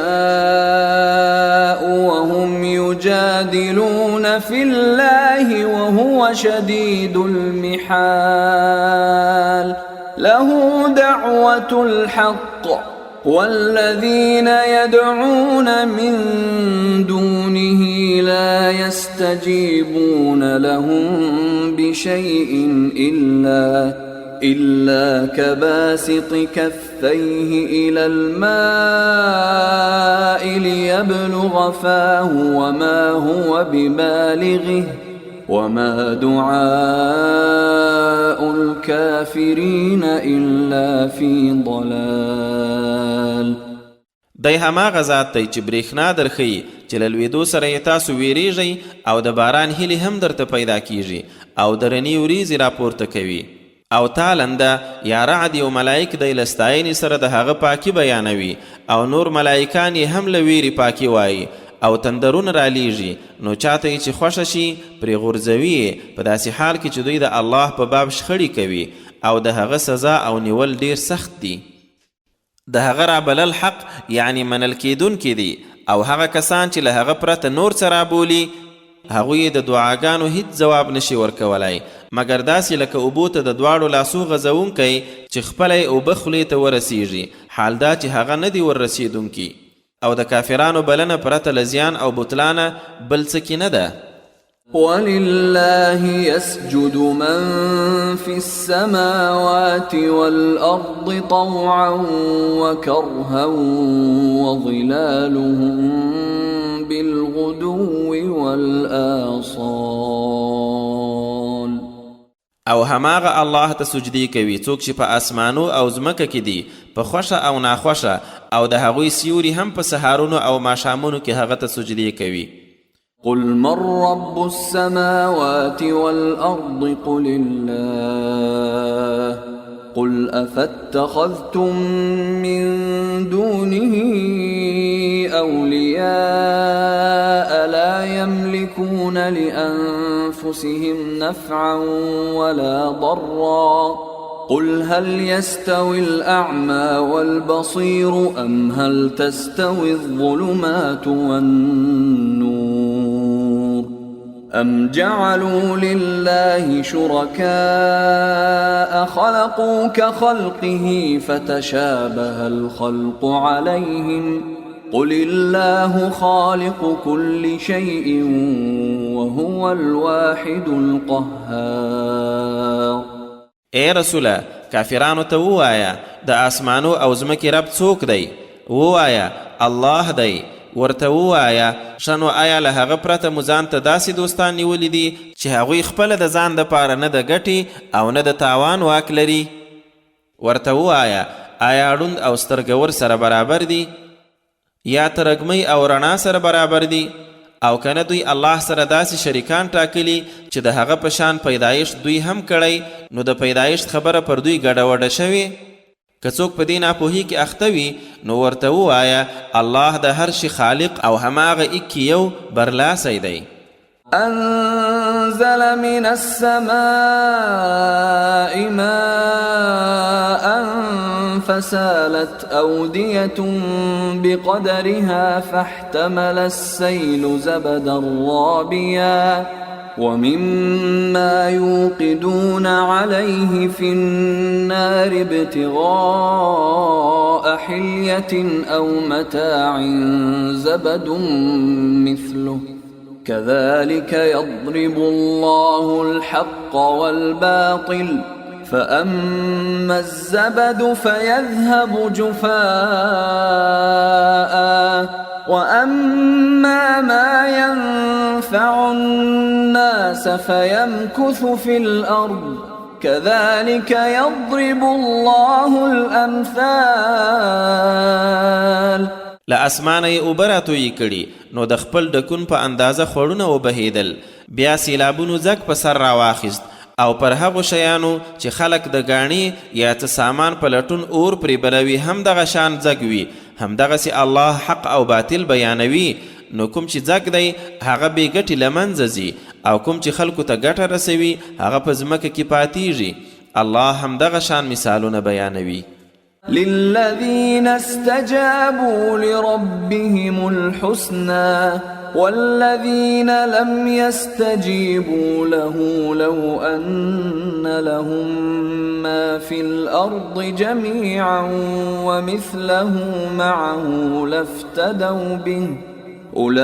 وهم يجادلون في الله وهو شديد المحال. له دعوة الحق والذين يدعون من دونه لا يستجيبون لهم بشيء إلا كباسط كفيه إلى الماء ليبلغ فاه وما هو ببالغه وما دعاء الكافرين إلا في ضلال. دی هماغه ذات دی چې برېښنا درښیي چې له لوېدو سره یې تاسو ویریږئ او د باران هیلې هم درته پیدا کیږي او د رڼې وریځې راپورته کوي او تالنده یا رعد یو ملایک دی له ستاینې سره د هغه پاکي بیانوي او نور ملایکان یې هم له ویرې پاکي وایي او تندرونه رالیږي نو چاته یې چې خوښه شي پرې غورځوي په داسې حال کې چې دوی د الله په باب شخړې کوي او د هغه سزا او نیول ډیر سخت دي. د هغه رابلل حق یعنی منل کیدونکي دي او هغه کسان چې له هغه پرته نور څه رابولي هغوی د دعاګانو هیڅ ځواب نشي ورکولی مګر داسې لکه اوبو ته د دواړو لاسو غځونکی چې خپله یې اوبه خولې ته ورسیږي حال دا چې هغه نه دي وررسیدونکي او د کافرانو بلنه پرته له زیان او بطلانه بل څه کې نه ده. ولله يسجد من في السماوات والأرض طوعا وكرها وظلالهم بالغدو بالغدو والآصال. او هماغه الله ته سجدي کوي څوک چې په اسمانو او ځمکه کې دي، په خوښه او ناخوښه، او د هغوی سیوري هم په سهارونو او ماښامونو کې هغه ته سجدي کوي. قل من رب السماوات والأرض قل الله قل أفاتخذتم من دونه أولياء لا يملكون لأنفسهم نفعا ولا ضرا قل هل يستوي الأعمى والبصير أم هل تستوي الظلمات والنور أم جعلوا لله شركاء خلقوا كخلقه فتشابه الخلق عليهم قل الله خالق كل شيء وهو الواحد القهار. اے رسوله، کافرانو ته ووایه د آسمانو او ځمکې رب څوک دی؟ ووایه الله دی. ورته ووایه ښه نو آیا له هغه پرته مو ځان ته داسې دوستان نیولي دي چې هغوی خپله د ځان دپاره نه د ګټې او نه د تاوان واک لري؟ ورته ووایه آیا ړوند او سترګور سره برابر دي؟ یا ترګمۍ او رڼا سره برابر دي؟ او کنه دوی الله سره داسې شریکان ټاکلي چې د هغه په شان پیدایښت دوی هم کړی، نو د پیدایښت خبره پر دوی ګډه وډه شوې؟ که څوک په دې ناپوهۍ کې اخته وي نو ورته ووایه الله د هر شي خالق او هماغه ایکې یو برلاسی دی. أنزل من السماء ماء فسالت أودية بقدرها فاحتمل السيل زبدا رابيا ومما يوقدون عليه في النار ابتغاء حلية أو متاع زبد مثله كذلك يضرب الله الحق والباطل فأما الزبد فيذهب جفاء وأما ما ينفع الناس فيمكث في الأرض كذلك يضرب الله الأمثال. له اسمانه یې اوبه راتویې کړي نو د خپل ډکون په اندازه خوړونه وبهیدل، بیا سیلابونو زګ په سر راواخیست او پر هغو شیانو چې خلک د ګاڼې یا څه سامان په لټون اور پرې بلوي هم دغه شان زګ وي. همدغسې الله حق او باطل بیانوي، نو کوم چې زګ دی هغه بې ګټې له منځه ځي او کوم چې خلکو ته ګټه رسوي هغه په ځمکه کې پاتیږي. الله همدغه شان مثالونه بیانوي. للذين استجابوا لربهم الحسنى والذين لم يستجيبوا له لو أن لهم ما في الأرض جميعا ومثله معه لافتدوا به أولئك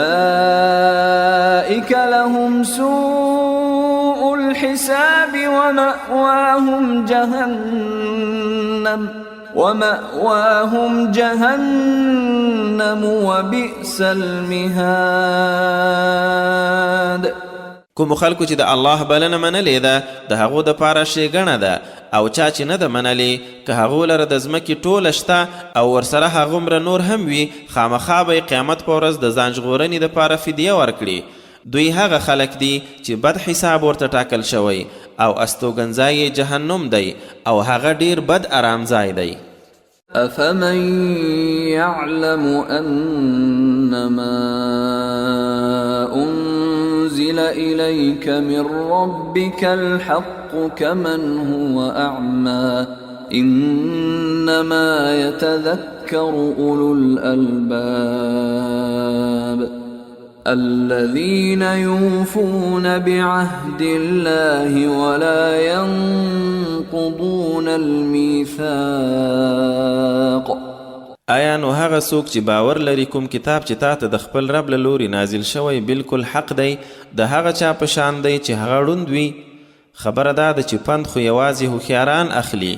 لهم سوء الحساب ومأواهم جهنم وبئس المهاد. کوم خلکو چې د الله بلنه منلې ده د هغو دپاره ښېګڼه ده، او چا چې نه ده منلې که هغو لره د ځمکې ټوله شته او ورسره هغومره نور هم وي، خامخا به قیامت په ورځ د ځان ژغورنې دپاره فدیه ورکړي. دوی هغه خلک دي چې بد حساب ورته ټاکل شوی او استوګنځای جهنم دی او هغه ډیر بد آرام ځای دی. أفمن يعلم أنما أنزل إليك من ربك الحق كمن هو أعمى إنما يتذكر أولو الألباب الذين يوفون بعهد الله ولا ينقضون الميثاق. آیا نو هغه څوک چې باور لري کوم کتاب چې تاته د خپل رب له لوري نازل شوی بالکل حق دی د هغه چا په شان دی چې هغه ړوند وي؟ خبره دا ده چې پند خو یوازې هوښیاران اخلي،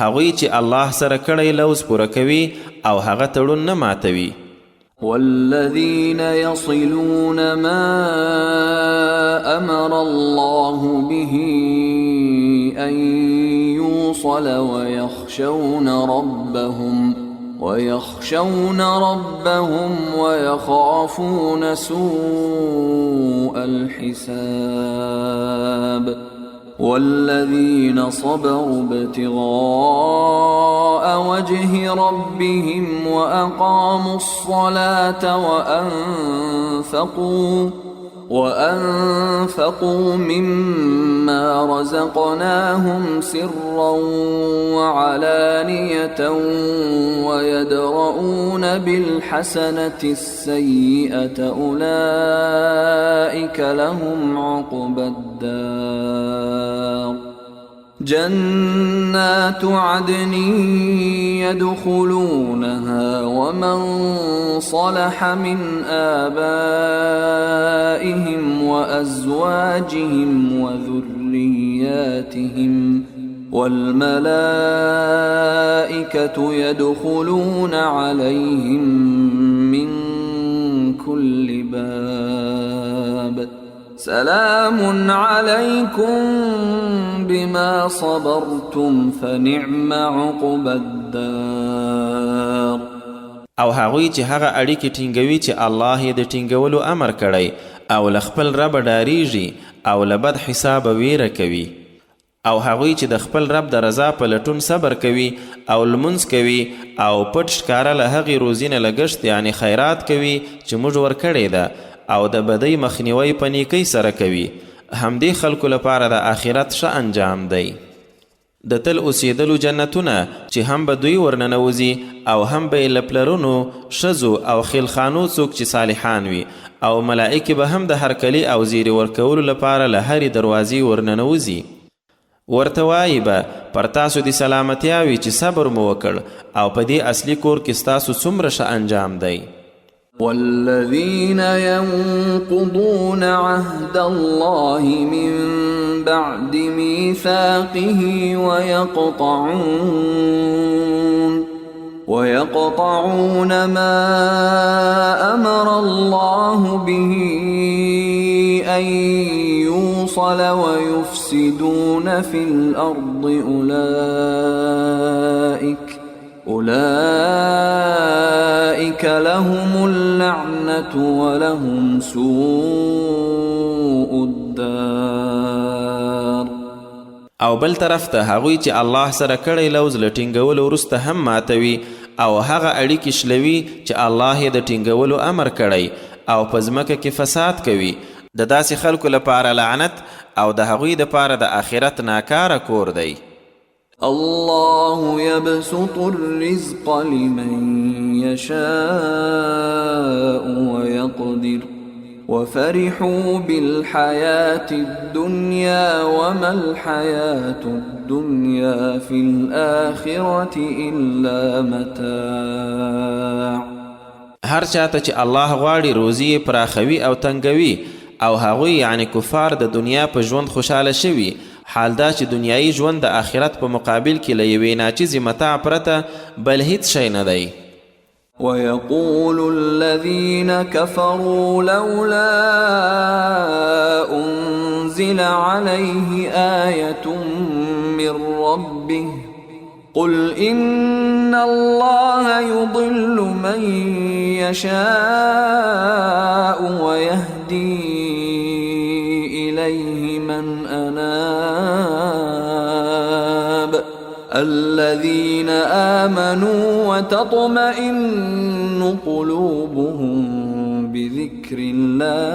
هغوی چې الله سره کړی لوز پوره کوي او هغه تړون نه ماتوي. والذين يصلون ما أمر الله به أن يوصل ويخشون ربهم ويخافون سوء الحساب والذين صبروا ابتغاء وجه ربهم وأقاموا الصلاة وأنفقوا مما رزقناهم سرا وعلانية ويدرؤون بالحسنة السيئة أولئك لهم عقبى الدار جنات عدن يدخلونها ومن صلح من آبائهم وأزواجهم وذرياتهم والملائكة يدخلون عليهم من كل باب سلام عليكم بما صبرتم فنعم عقبى الدار. او هغوی چې هغه اړیکې ټینګوي چې الله یې د ټینګولو امر کړی او له خپل رب ډاریږي او له بد حسابه ویره کوي او هغوی چې د خپل رب د رضا په لټون صبر کوي او لمونځ کوي او پټ ښکاره له هغې روزي نه لګښت یعنې خیرات کوي چې موږ ورکړې ده او د بدۍ مخنیوی په نیکۍ سره کوي همدې خلکو لپاره د آخرت ښه انجام دی. د تل اوسېدلو جنتونه چې هم به دوی ورننوځي او هم به یې له پلرونو ښځو او خیلخانو څوک چې صالحان وي او ملائکې به هم د هرکلي او زیرې ورکولو لپاره له هرې دروازې ورننوځي. ورته وایي به پر تاسو د سلامتیا وي چې صبر مو وکړ او په دې اصلي کور کې ستاسو څومره ښه انجام دی. والذين ينقضون عهد الله من بعد ميثاقه ويقطعون ما أمر الله به أن يوصل ويفسدون في الأرض أولئك لهم اللعنة ولهم سوء الدار. او بل طرف ته هغوی چې الله سره کړی لوز له ټینګولو وروسته هم ماتوي او هغه اړیکې شلوي چې الله یې د ټینګولو امر کړی او په ځمکه کې فساد کوي د داسې خلکو لپاره لعنت او د هغوی دپاره د آخرت ناکاره کور دی. الله يبسط الرزق لمن يشاء ويقدر وفرحوا بالحياة الدنيا وما الحياة الدنيا في الآخرة إلا متاع. هر چاته چې الله غواړي روزي پراخوي او تنګوي او هغوی یعنی کفار د دنیا په ژوند خوشحاله شوي حال دا چې دنیایي ژوند د آخرت په مقابل کې له یوې ناچیزې متاع پرته بل هیڅ شی نه دی. ويقول الذين كفروا لولا أنزل عليه آية من ربه قل إن الله يضل من يشاء ويهدي إليه من أناب الذين آمنوا وتطمئن قلوبهم بذكر الله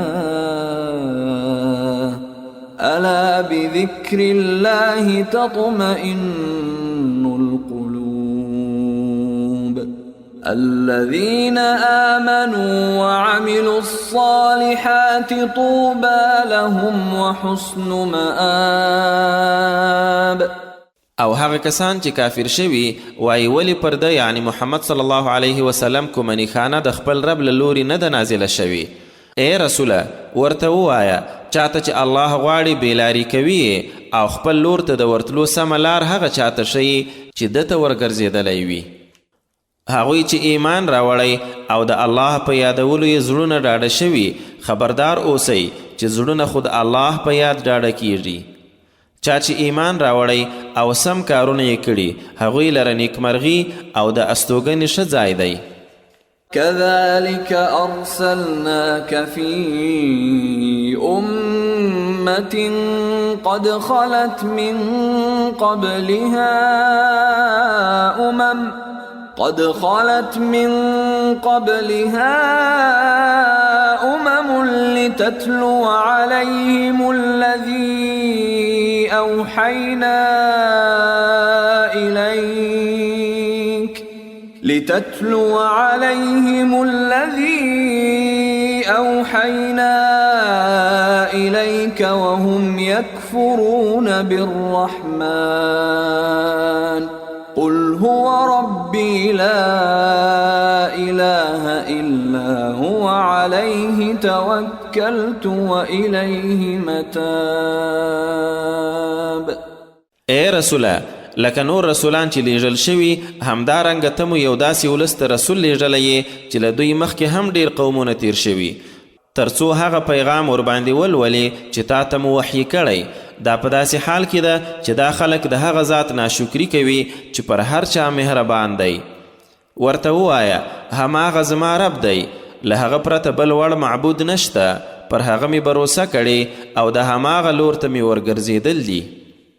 ألا بذكر الله تطمئن القلوب الذين آمنوا وعملوا الصالحات طوبى لهم وحسن مآب. او هغه کسان چې کافر شوي وایي ولې پرده یعنی محمد صلی الله علیه وسلم کومه نښانه د خپل رب له لوري نه ده نازله شوې. ای رسوله ورته ووایه چاته چې الله غواړي بېلاري کوي او خپل لور ته د ورتلو سمه لار هغه چاته ښیي چې ده ته ورګرځېدلی وي. هغوی چې ایمان راوړی او د الله په یادولو یې زړونه ډاډه شوي خبردار اوسئ چې زړونه خود الله په یاد ډاډه کیږي. چا چې ایمان راوړی او سم کارونه یې کړي هغوی لره نیکمرغي او د استوګنې ښه ځای دی. كذلك أرسلناك في أمة قد خلت من قبلها أمم لتتلو عليهم الذي أوحينا إليك وهم يكفرون بالرحمن قل هو ربي لا إله إلا هو عليه توكلت وإليه متاب. اے رسوله لکه نور رسولان چې لیږل شوي همدارنګه ته مو یو داسې ولس ته رسول لیږلی یې چې له دوی مخکې هم ډیر قومونه تیر شوي تر څو هغه پیغام ورباندې ولولې چې تا ته مو وحی کړی. دا په داسې حال کې ده چې دا خلک د هغه ذات ناشکري کوي چې پر هر چا مهربان دی. ورته ووایه هماغه زما رب دی، له هغه پرته بل وړ معبود نشته، پر هغه مې بروسه کړې او د هماغه لور ته مې ورګرځېدل دي.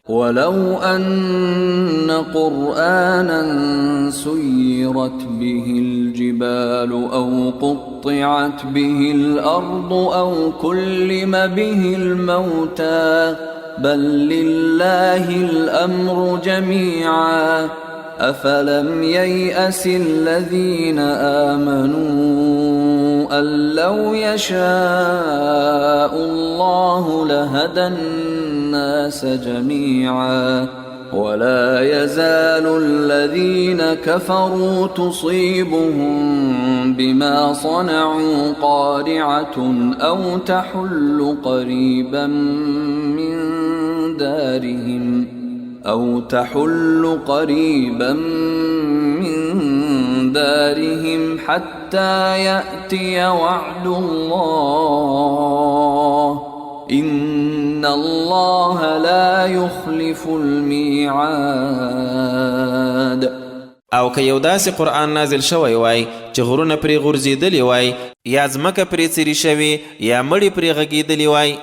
ولو أن قرآنا سيرت به الجبال أو قطعت به الأرض أو كلم به الموتى بل لله الأمر جميعا أفلم ييأس الذين آمنوا أن لو يشاء الله لهدى الناس جميعا ولا يزال الذين كفروا تصيبهم بما صنعوا قارعة أو تحل قريبا من دارهم حتى يأتي وعد الله إن الله لا يخلف الميعاد. او که یو داسې قرآن نازل شوی وای چې غرونه پرې غورځېدلي وای یا ځمکه پرې څیرې شوې یا مړي پرې غږېدلي وای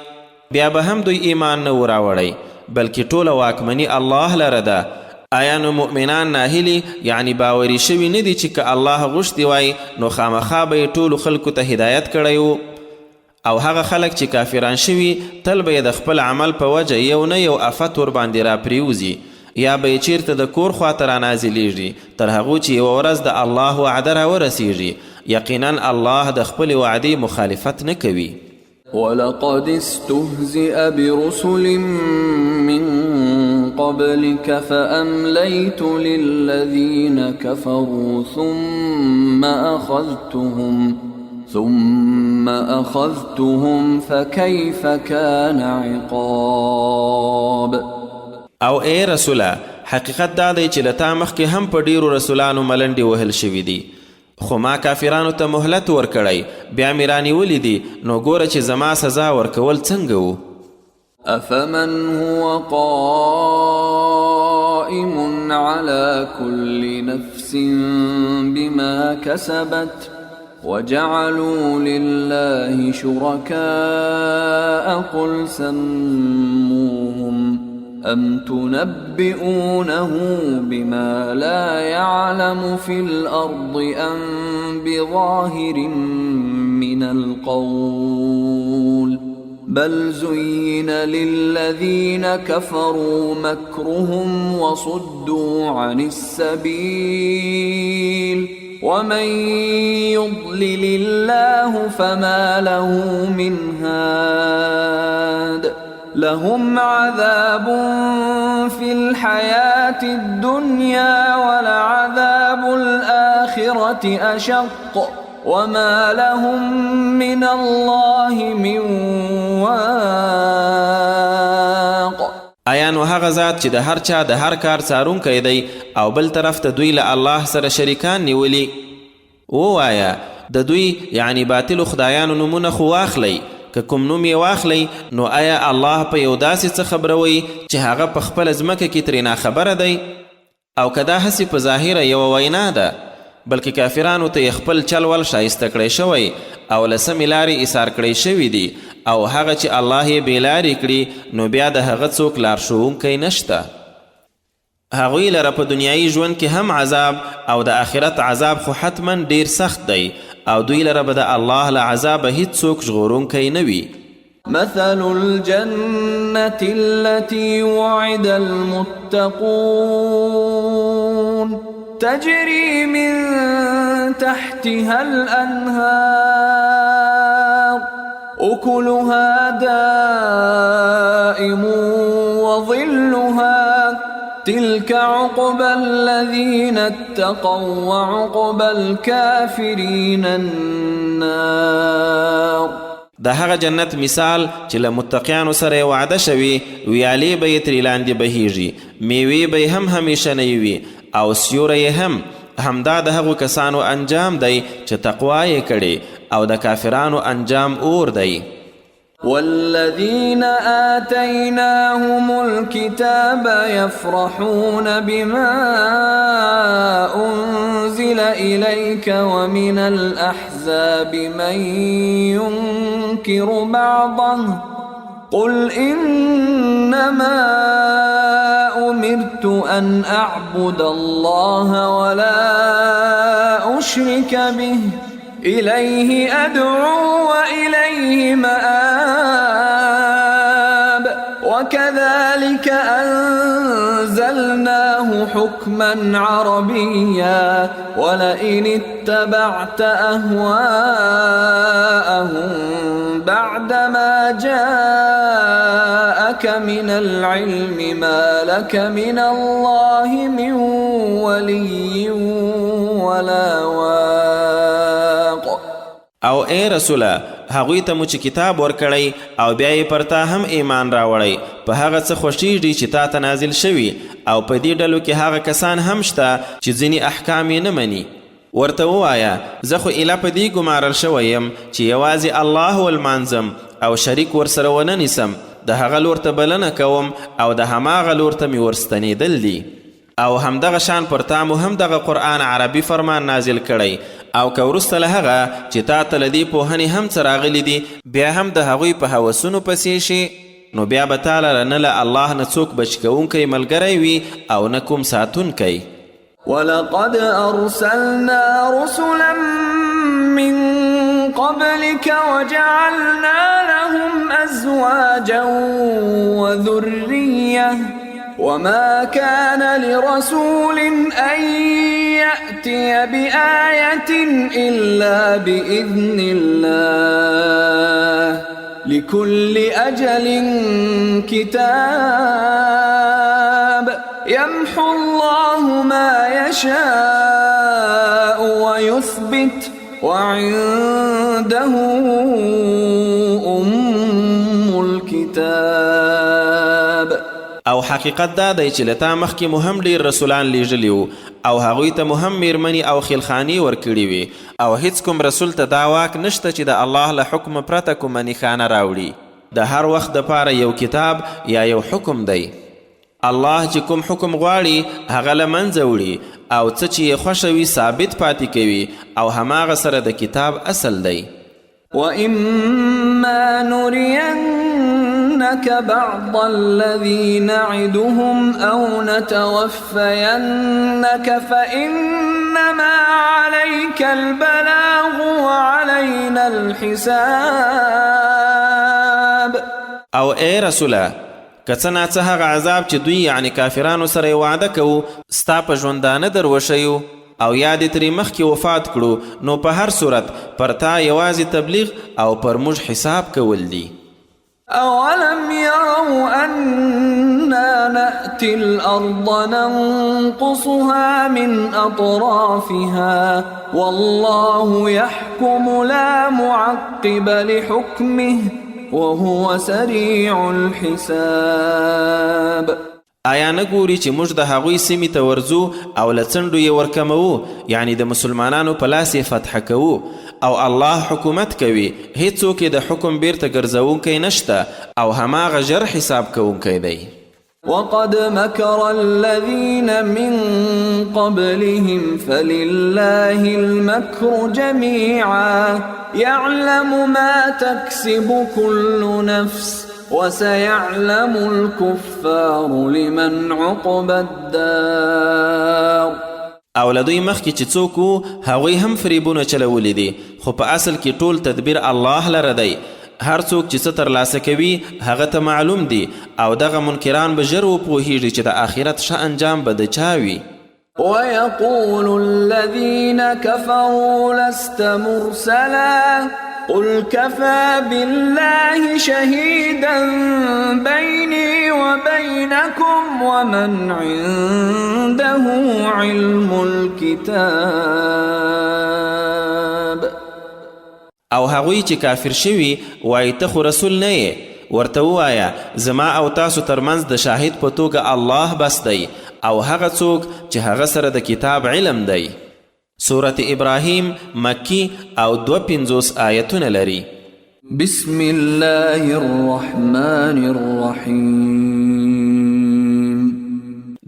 بیا به هم دوی ایمان نه و راوړی بلکې ټوله واکمني الله لره ده. آیا نو مؤمنان ناهیلي یعنی باوري شوي نه دي چې که الله غوښتي وای نو خامخا به یې ټولو خلکو ته هدایت کړی و؟ او هغه خلک چې کافران شوي تل به یې د خپل عمل په وجه یو نه یو افت ورباندې راپرېوځي یا به یې چیرته د کور خواته رانازلیږي تر هغو چې یوه ورځ د الله وعده راورسیږي. یقینا الله د خپلې وعدې مخالفت نه کوي. ولقد استهزئ برسل من قبلك فأمليت للذين كفروا ثم أخذتهم فكيف كان عقاب. او اے رسوله حقیقت دا دی چې له تا مخکې هم په ډیرو رسولانو ملنډې وهل شوي دي خو ما کافرانو ته مهلت ورکړی بیا مې رانیولي دي نو ګوره چې زما سزا ورکول څنګه و. أفمن هو قائم على كل نفس بما كسبت وجعلوا لله شركاء قل سموهم أم تنبئونه بما لا يعلم في الأرض أم بظاهر من القول بل زين للذين كفروا مكرهم وصدوا عن السبيل ومن يضلل الله فما له من هاد لهم عذاب في الحياة الدنيا ولعذاب الآخرة أشق وما لهم من الله من واق. آیا نو هغه ذات چې د هر چا د هر کار څارونکی دی او بل طرف ته دوی له الله سره شریکان نیولي؟ ووایه د دوی یعنی باطلو خدایانو نومونه خو واخلی، که کوم نوم یې واخلی نو آیا الله په یو داسې څه خبروي چې هغه په خپله ځمکه کې ترې ناخبره دی؟ او که دا هسې په ظاهره یوه وینا ده، بلکې کافرانو ته یې خپل چل ول شایسته کړی شوی او له سمې لارې ایثار کړی شوي دي، او هغه چې الله یې بېلارې کړي نو بیا د هغه څوک لارښوونکی نشته. هغوی لره په دنیایي ژوند کې هم عذاب او د آخرت عذاب خو حتما ډیر سخت دی، او دوی لره به د الله له عذابه هیڅوک ژغورونکی نه وي. مثل الجنة التي وعد المتقون تجري من تحتها الأنهار أكلها دائم وظلها تلك عقبى الذين اتقوا وعقبى الكافرين النار. د هغه جنت مثال چې له متقیانو سره وعده شوي، ویالې به یې ترې لاندې بهیږي، میوې به هم همیشنۍ وي، او سیوری هم. همدا د هغو کسانو انجام دی چې تقوا یې کړې، او د کافرانو انجام اور دی. والذين آتيناهم الكتاب يفرحون بما أنزل إليك ومن الأحزاب من ينكر بعضه قل إنما أمرت أن أعبد الله ولا أشرك به إليه أدعو وإليه مآب وكذلك أنزلناه حكما عربيا ولئن اتبعت أهواءهم بعدما جاءك من العلم ما لك من الله من ولي ولا واق. او ای رسوله، هغوی ته مو چې کتاب ورکړی او بیا یې پر تا هم ایمان راوړی، په هغه څه خوښیږي چې تا ته نازل شوي، او په دې ډلو کې هغه کسان هم شته چې ځینې احکام یې نه مني. ورته ووایه زه خو ایله په دې ګمارل شوی یم چې یوازې الله ولمانځم او شریک ورسره ونه نیسم، د هغه لور ته بلنه کوم او د هماغه لور ته مې ورستنېدل دي. او همدغه شان پر تا مو هم دغه قرآن عربي فرمان نازل کړی، او که وروسته له هغه چې تا ته له دې پوهنې هم څه راغلي دي بیا هم د هغوی په هوسونو پسې شي، نو بیا به تا لره نه له الله نه څوک بچ کوونکی ملګری وي او نه کوم ساتونکی. ولقد أرسلنا رسلا من قبلك وجعلنا لهم أزواجا وذرية وما كان لرسول أن يأتي بآية إلا بإذن الله لكل أجل كتاب يمحو الله ما يشاء ويثبت وعنده أم الكتاب. او حقیقت دا دی چې له تا مخکې مو هم ډېر رسولان لیږلي وو، او هغوی ته مو هم میرمنې او خیلخانې ورکړي وي، او هیڅ کوم رسول ته دا واک نشته چې د الله له حکم پرته کومه نښانه راوړي. د هر وخت دپاره یو کتاب یا یو حکم دی. الله چې کوم حکم غواړي هغه له منځه وړي، او څه چې یې خوښه وي ثابت پاتې کوي، او هماغه سره د کتاب اصل دی. وإما نرينك بعض الذي نعدهم أو نتوفينك فإنما عليك البلاغ وعلينا الحساب. او ای رسوله، که څه ناڅه هغه عذاب چې دوی یعنی کافرانو سره یې وعده کوو ستا په ژوندانه در وښیو او یا دې ترې مخکې وفات کړو، نو په هر صورت پر تا یوازې تبلیغ او پر موږ حساب کول دي. أولم يروا أنا نأتي الأرض ننقصها من أطرافها والله يحكم لا معقب لحكمه وهو سريع الحساب. آیا نه ګوري چې موږ د هغوی سیمې ته ورځو او له څنډو یې ورکموو، یعنی د مسلمانانو په لاس یې فتح کوو، او الله حکومت کوي، هیڅوک یې د حکم بیرته ګرځوونکی نشته، او هماغه ژر حساب کوونکی دی. وقد مكر الذين من قبلهم فلله المكر جميعا يعلم ما تكسب كل نفس وسيعلم الكفار لمن عقبى الدار. او له دوی مخکې چې څوک وو هغوی هم فریبونه چلولی دي، خو په اصل کې ټول تدبیر الله لره دی. هر څوک چې څه ترلاسه کوي هغه ته معلوم دي، او دغه منکران به ژر وپوهیږي چې د آخرت ښه انجام به د چا وي. ويقول الذين كفروا لست مرسلا قل كفى بالله شهيدا بيني وبينكم ومن عنده علم الكتاب. او هغوی چې کافر شوي وایي ته خو رسول نه یې، ورته ووایه زما او تاسو ترمنځ د شاهد په توګه الله بس دی، او هغه څوک چې هغه سره د کتاب علم دی. سورة ابراهیم مکی او 52 آیتونه لري. بسم الله الرحمن الرحیم.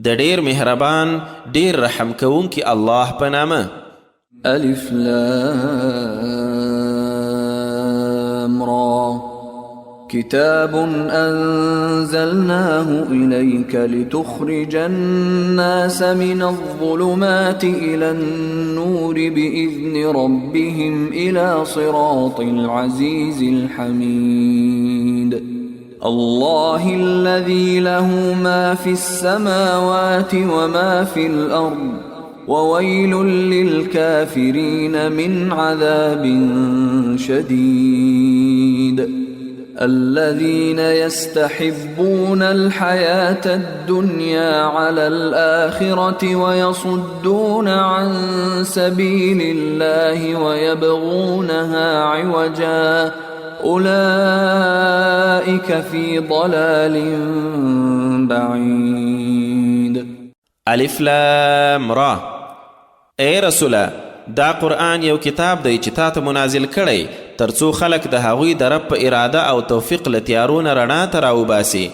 د ډیر مهربان ډیر رحم کوونکی الله په نامه. الف لام را كتاب أنزلناه إليك لتخرج الناس من الظلمات إلى النور بإذن ربهم إلى صراط العزيز الحميد. الله الذي له ما في السماوات وما في الأرض وويل للكافرين من عذاب شديد. الذين يستحبون الحياة الدنيا على الآخرة ويصدون عن سبيل الله ويبغونها عوجا أولئك في ضلال بعيد. الف لام را. اے رسوله، دا قرآن یو کتاب دی چې تا ته منازل کړی ترڅو خلک د هغوی د رب په اراده او توفیق له تیارو نه رڼا ته راوباسي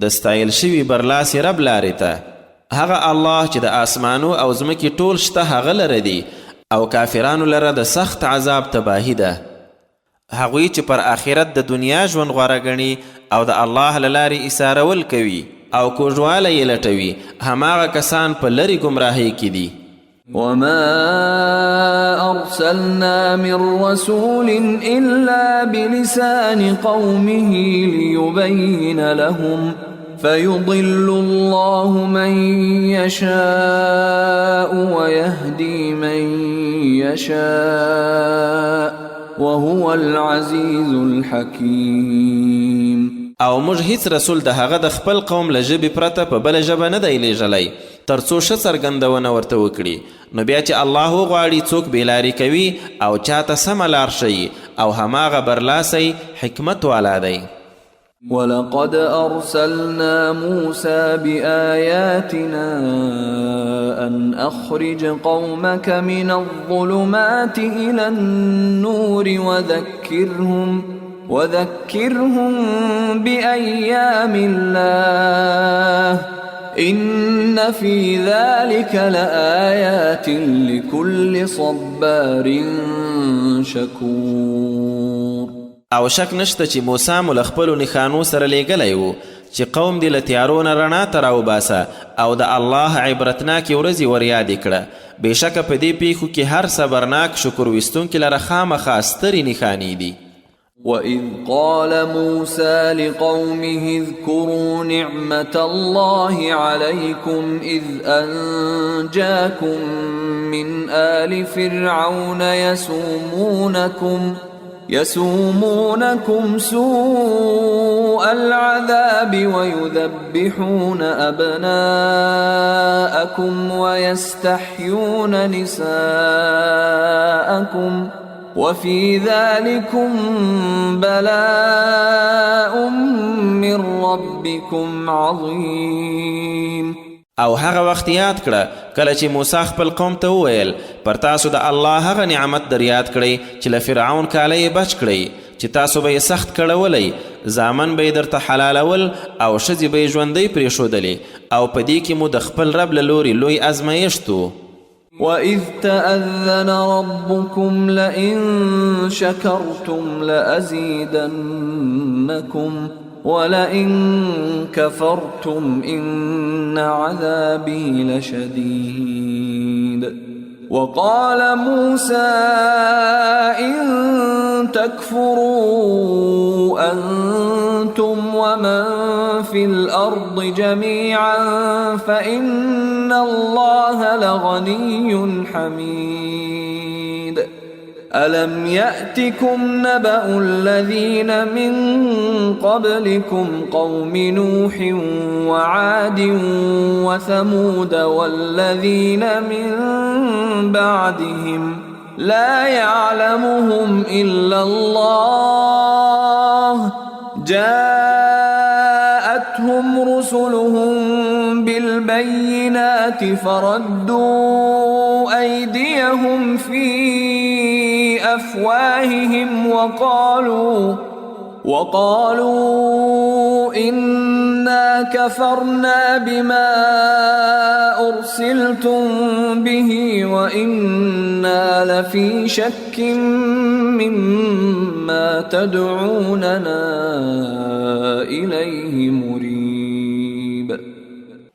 د ستایل شوي برلاسې رب لارې ته. هغه الله چې د آسمانو او ځمکې ټول شته هغه لره دی، او کافرانو لره د سخت عذاب تباهي ده. هغوی چې پر آخرت د دنیا ژوند غوره ګڼي او د الله له لارې ایثارول کوي او کوږوالی یې لټوي، هماغه کسان په لرې ګمراهۍ کې دي. وما أرسلنا من رسول إلا بلسان قومه ليبين لهم فيضل الله من يشاء ويهدي من يشاء وهو العزيز الحكيم. او موږ هیڅ رسول د هغه د خپل قوم له ژبې پرته په بله ژبه نه دی لیږلی ترڅو ښه څرګندونه ورته وکړي، نو بیا چې الله وغواړي څوک بېلارې کوي او چاته سمه لار ښیي، او هماغه برلاسی حکمت والا دی. ولقد أرسلنا موسى بآياتنا أن أخرج قومك من الظلمات إلى النور وذكرهم بأيام الله إن في ذلك لآيات لكل صبار شكور. او شک نشته چې موسی مو له خپلو نښانو سره لیږلی و چې قوم دې له تیارو نه رڼا ته راوباسه او د الله عبرتناکې ورځې وریادې کړه. بېشکه په دې پیښو کې هر صبرناک شکر ویستونکي لره خامخا سترې نښانې دي. وَإِذْ قَالَ مُوسَى لِقَوْمِهِ اذْكُرُوا نِعْمَةَ اللَّهِ عَلَيْكُمْ إِذْ أَنْجَاكُمْ مِنْ آلِ فِرْعَوْنَ يَسُومُونَكُمْ سُوءَ الْعَذَابِ وَيُذَبِّحُونَ أَبْنَاءَكُمْ وَيَسْتَحْيُونَ نِسَاءَكُمْ وفي ذلكم بلاء من ربكم عظيم. او هغه وخت یاد کړه کله چې موسی خپل قوم ته وویل پر تاسو د الله هغه نعمت در یاد کړئ چې له فرعون کاله یې بچ کړئ چې تاسو به یې سخت کړولی زامن به یې درته حلالول او ښځې به یې ژوندۍ پرېښودلې او په دې کې مو د خپل رب له لورې لوی ازمایښت و. وَإِذْ تَأَذَّنَ رَبُّكُمْ لَئِن شَكَرْتُمْ لَأَزِيدَنَّكُمْ وَلَئِن كَفَرْتُمْ إِنَّ عَذَابِي لَشَدِيدٌ. وَقَالَ مُوسَى إِن تَكْفُرُوا أَنتُمْ وَمَن فِي الْأَرْضِ جَمِيعًا فَإِنَّ اللَّهَ لَغَنِيٌّ حَمِيدٌ. أَلَمْ يَأْتِكُمْ نَبَأُ الَّذِينَ مِن قَبْلِكُمْ قَوْمِ نُوحٍ وَعَادٍ وَثَمُودَ وَالَّذِينَ مِن بَعْدِهِمْ لَا يَعْلَمُهُمْ إِلَّا اللَّهُ جَاءَتْهُمْ رُسُلُهُم بِالْبَيِّنَاتِ فَرَدُّوا أَيْدِيَهُمْ فِي أَفْوَاهِهِمْ وقالوا إِنَّا كَفَرْنَا بِمَا أُرْسِلْتُم بِهِ وَإِنَّا لَفِي شَكٍّ مِّمَّا تَدْعُونَنَا إِلَيْهِ مُرِيبٍ.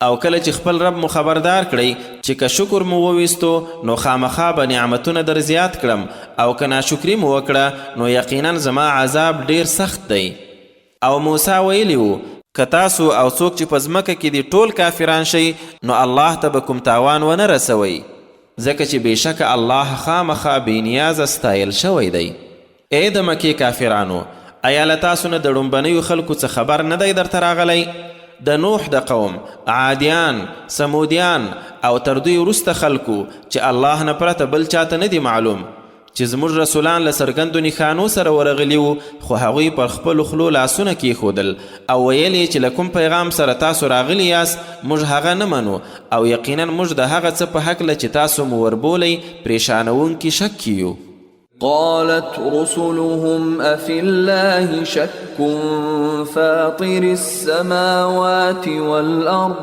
او کله چې خپل رب مو خبردار کړئ چې که شکر مو وویستو نو خامخا به نعمتونه در زیات کړم او که ناشکري مو وکړه نو یقینا زما عذاب ډیر سخت دی. او موسی ویلی و که تاسو او څوک چې په ځمکه کې دي ټول کافران شئ نو الله ته به کوم تاوان ونه رسوئ ځکه چې بېشکه الله خامخا بېنیازه ستایل شوی دی. ای د مکې کافرانو ایا له تاسو نه د ړومبنیو خلکو څه خبر نه دی درته راغلی؟ د نوح د قوم عادیان سمودیان او تر دوی وروسته خلکو چې الله نه پرته بل چاته نه دي معلوم چې زموږ رسولان له څرګندو نښانو سره ورغلي وو خو هغوی پر خپلو خولو لاسونه کیښودل او ویل یې چې له کوم پیغام سره تاسو راغلي یاست موږ هغه نه منو او یقینا موږ د هغه څه په هکله چې تاسو مو وربولی پریشانوونکي شک کیو. قالت رسلهم أفي الله شك فاطر السماوات والأرض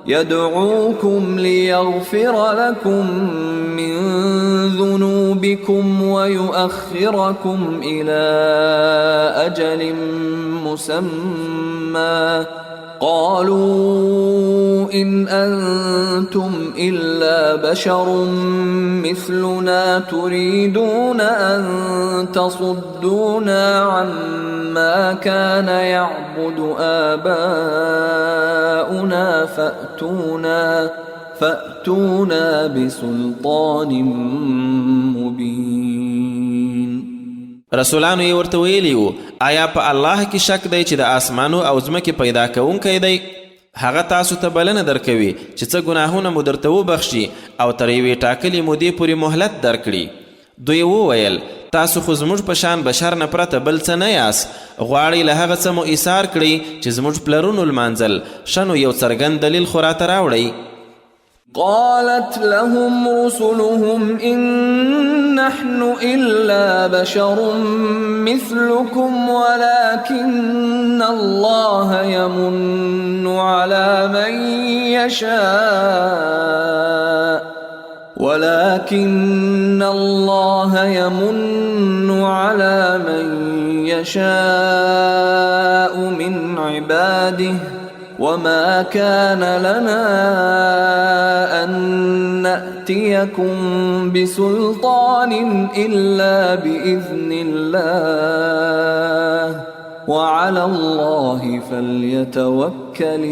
يدعوكم ليغفر لكم من ذنوبكم ويؤخركم إلى أجل مسمى قالوا إن أنتم إلا بشر مثلنا تريدون أن تصدونا عما كان يعبد آباؤنا فأتونا بسلطان مبين. رسولانو یې ورته ویلي وو آیا په الله کې شک دی چې د آسمانو او ځمکې پیدا کوونکی دی؟ هغه تاسو ته بلنه درکوي چې څه ګناهونه مو درته وبخشي او تر یوې ټاکلې مودې پورې مهلت درکړي. دوی وویل تاسو خو زموږ په شان بشر نه پرته بل څه نه یاست، غواړئ له هغه څه مو ایثار کړئ چې زموږ پلرونو لمانځل، ښه نو یو څرګند دلیل خو راته راوړئ. قالت لهم رسلهم إن نحن إلا بشر مثلكم ولكن الله يمن على من يشاء من عباده وما كان لنا أن نأتيكم بسلطان إلا بإذن الله وعلى الله فليتوكل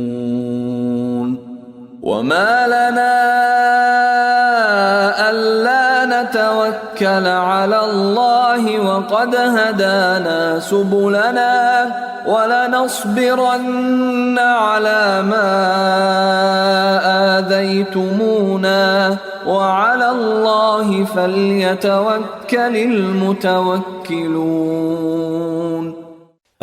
المؤمنون. وما لنا ألا نتوكل على الله وقد هدانا سبلنا ولنصبرن على ما آذيتمونا وعلى الله الله فليتوكل المتوكلون.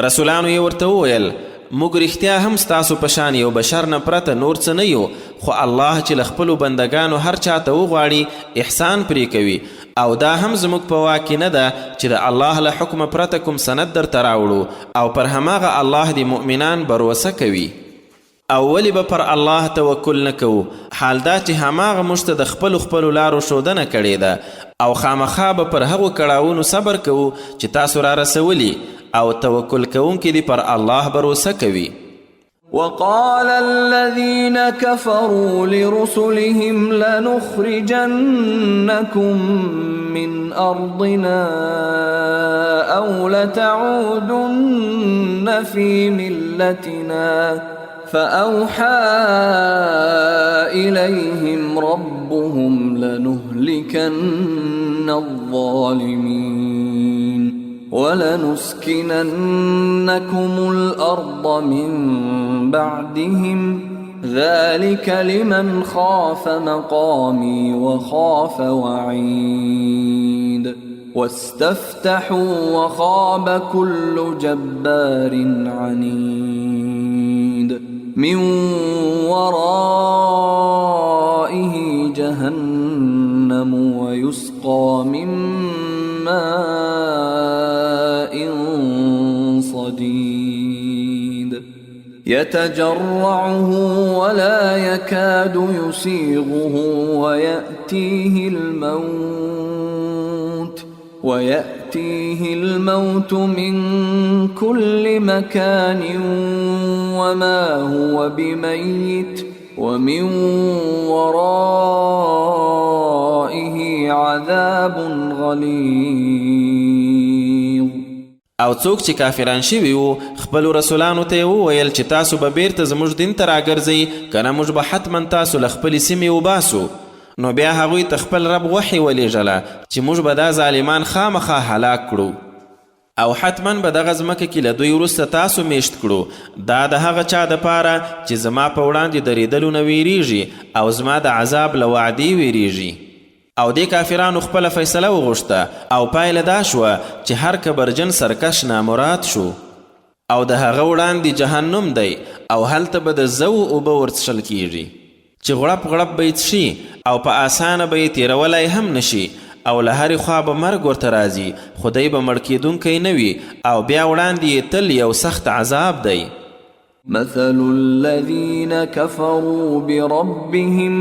رسولانو یې ورته وویل موږ رښتیا هم ستاسو په شان یو بشر نه پرته نور څه نه یو، خو الله چې له خپلو بندګانو هر چاته وغواړي احسان پرې کوي، او دا هم زموږ په واک کې نه ده چې د الله له حکمه پرته کوم سند درته راوړو، او پر هماغه الله د مؤمنان بروسه کوي. او ولی به پر الله توکل نه کوو، حال دا چې هماغه موږ ته د خپلو لارو ښودنه کړې ده، او خامخا به پر هغو کړاوونو صبر کوو چې تاسو را رسولي، او توکل کوونکي دي پر الله بروسه کوي. وقال الذين كفروا لرسلهم لنخرجنكم من أرضنا أو لتعودن في ملتنا فأوحى إليهم ربهم لنهلكن الظالمين ولنسكننكم الأرض من بعدهم ذلك لمن خاف مقامي وخاف وعيد واستفتحوا وخاب كل جبار عنيد من ورائه جهنم ويسقى من ماء صديد يتجرعه ولا يكاد يسيغه ويأتيه الموت من كل مكان وما هو بميت ومن ورائه عذاب غلیظ. او څوک چې کافران شوي وو خپلو رسولانو ته یې وویل چې تاسو به بیرته زموږ دین ته راګرځئ، که نه موږ به حتما تاسو له خپلې سیمې وباسو. نو بیا هغوی ته خپل رب وحی ولیږله چې موږ به دا ظالمان خامخا هلاک کړو، او حتما به دغه ځمکه کې له دوی وروسته تاسو میشت کړو. دا د هغه چا دپاره چې زما په وړاندې درېدلو نه ویریږي او زما د عذاب له وعدې ویریږي. او دې کافرانو خپله فیصله وغوښته، او پایله دا شوه چې هر کبرجن سرکش نامراد شو، او د هغه وړاندې جهنم دی، او هلته به د زو اوبه ورڅښل کیږي چې غړپ غړپ به یې څښي، او په اسانه به یې تېرولی هم نشي، او له هرې خوا به مرګ ورته راځي، خو دی به مړ کېدونکی نه وي، او بیا وړاندې یې تل یو سخت عذاب دی. مثل الذين كفروا بربهم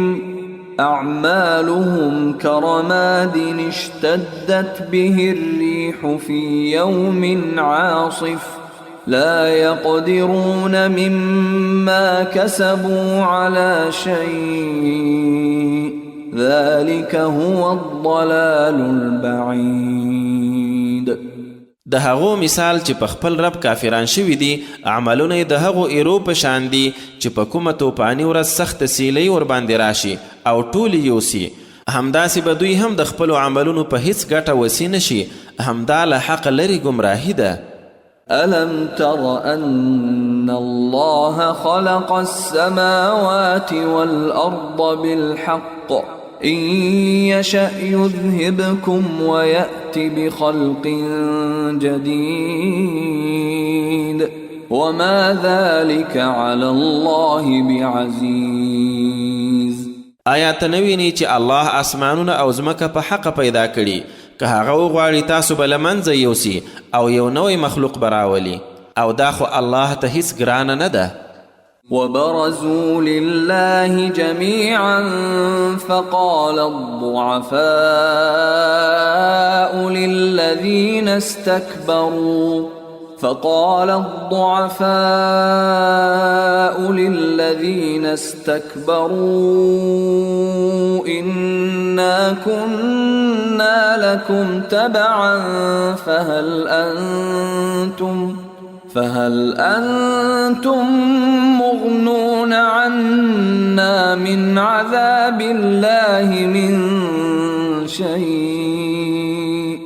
أعمالهم كرماد اشتدت به الريح في يوم عاصف لا يقدرون مما كسبوا على شيء ذلك هو الضلال البعيد. د هغو مثال چې په خپل رب کافران شوي دي، عملونه یې د هغو ایرو په شان دي چې په کومه توپاني ورځ سخته سیلۍ ورباندې راشي او ټولې یوسي. همداسې به دوی هم د خپلو عملونو په هیڅ ګټه وسی نشي. همدا له حق لرې ګمراهي ده. ألم تر أن الله خلق السماوات والأرض بالحق إن يشأ يذهبكم ويأت بخلق جديد وما ذلك على الله بعزيز. آیا ته نه وینې چې الله اسمانونه او ځمکه په حقه پیدا کړي؟ که هغه وغواړي تاسو به له منځه یوسي او یو نوی مخلوق به راولي، او دا خو الله ته هیڅ ګرانه نه ده. وبرزوا لله جميعا فقال الضعفاء للذين استكبروا إنا كنا لكم تبعا فهل أنتم مغنون عنا من عذاب الله من شيء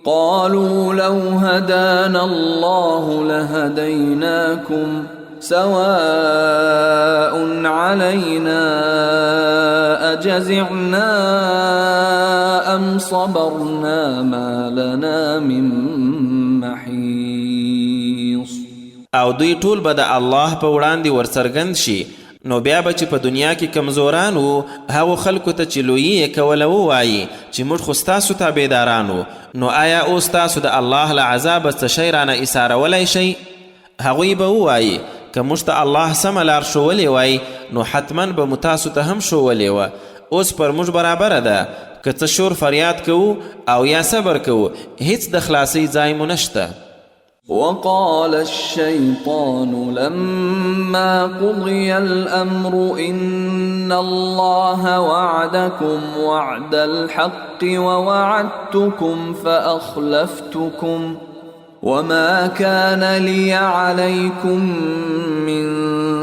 قالوا لو هدانا الله لهديناكم سواء علينا أجزعنا صبرنا ما لنا من محيص. او دوی ټول به د الله په وړاندې ورڅرګند شي، نو بیا به چې په دنیا کې کمزوران وو هغو خلکو ته چې لویي یې کوله ووایي چې موږ خو ستاسو تابعداران وو، نو آیا اوس تاسو د الله له عذابه څه شی رانه ایسارولی شئ؟ هغوی به ووایي که موږ ته الله سمه لار ښوولې وای نو حتما به مو تاسو ته هم ښوولې وه. اوس پر موږ برابره ده که څه شور فریاد کوو او یا صبر کوو، هیڅ د خلاصۍ ځای مو نشته. وقال الشيطان لما قضي الأمر إن الله وعدكم وعد الحق ووعدتكم فأخلفتكم وما كان لي عليكم من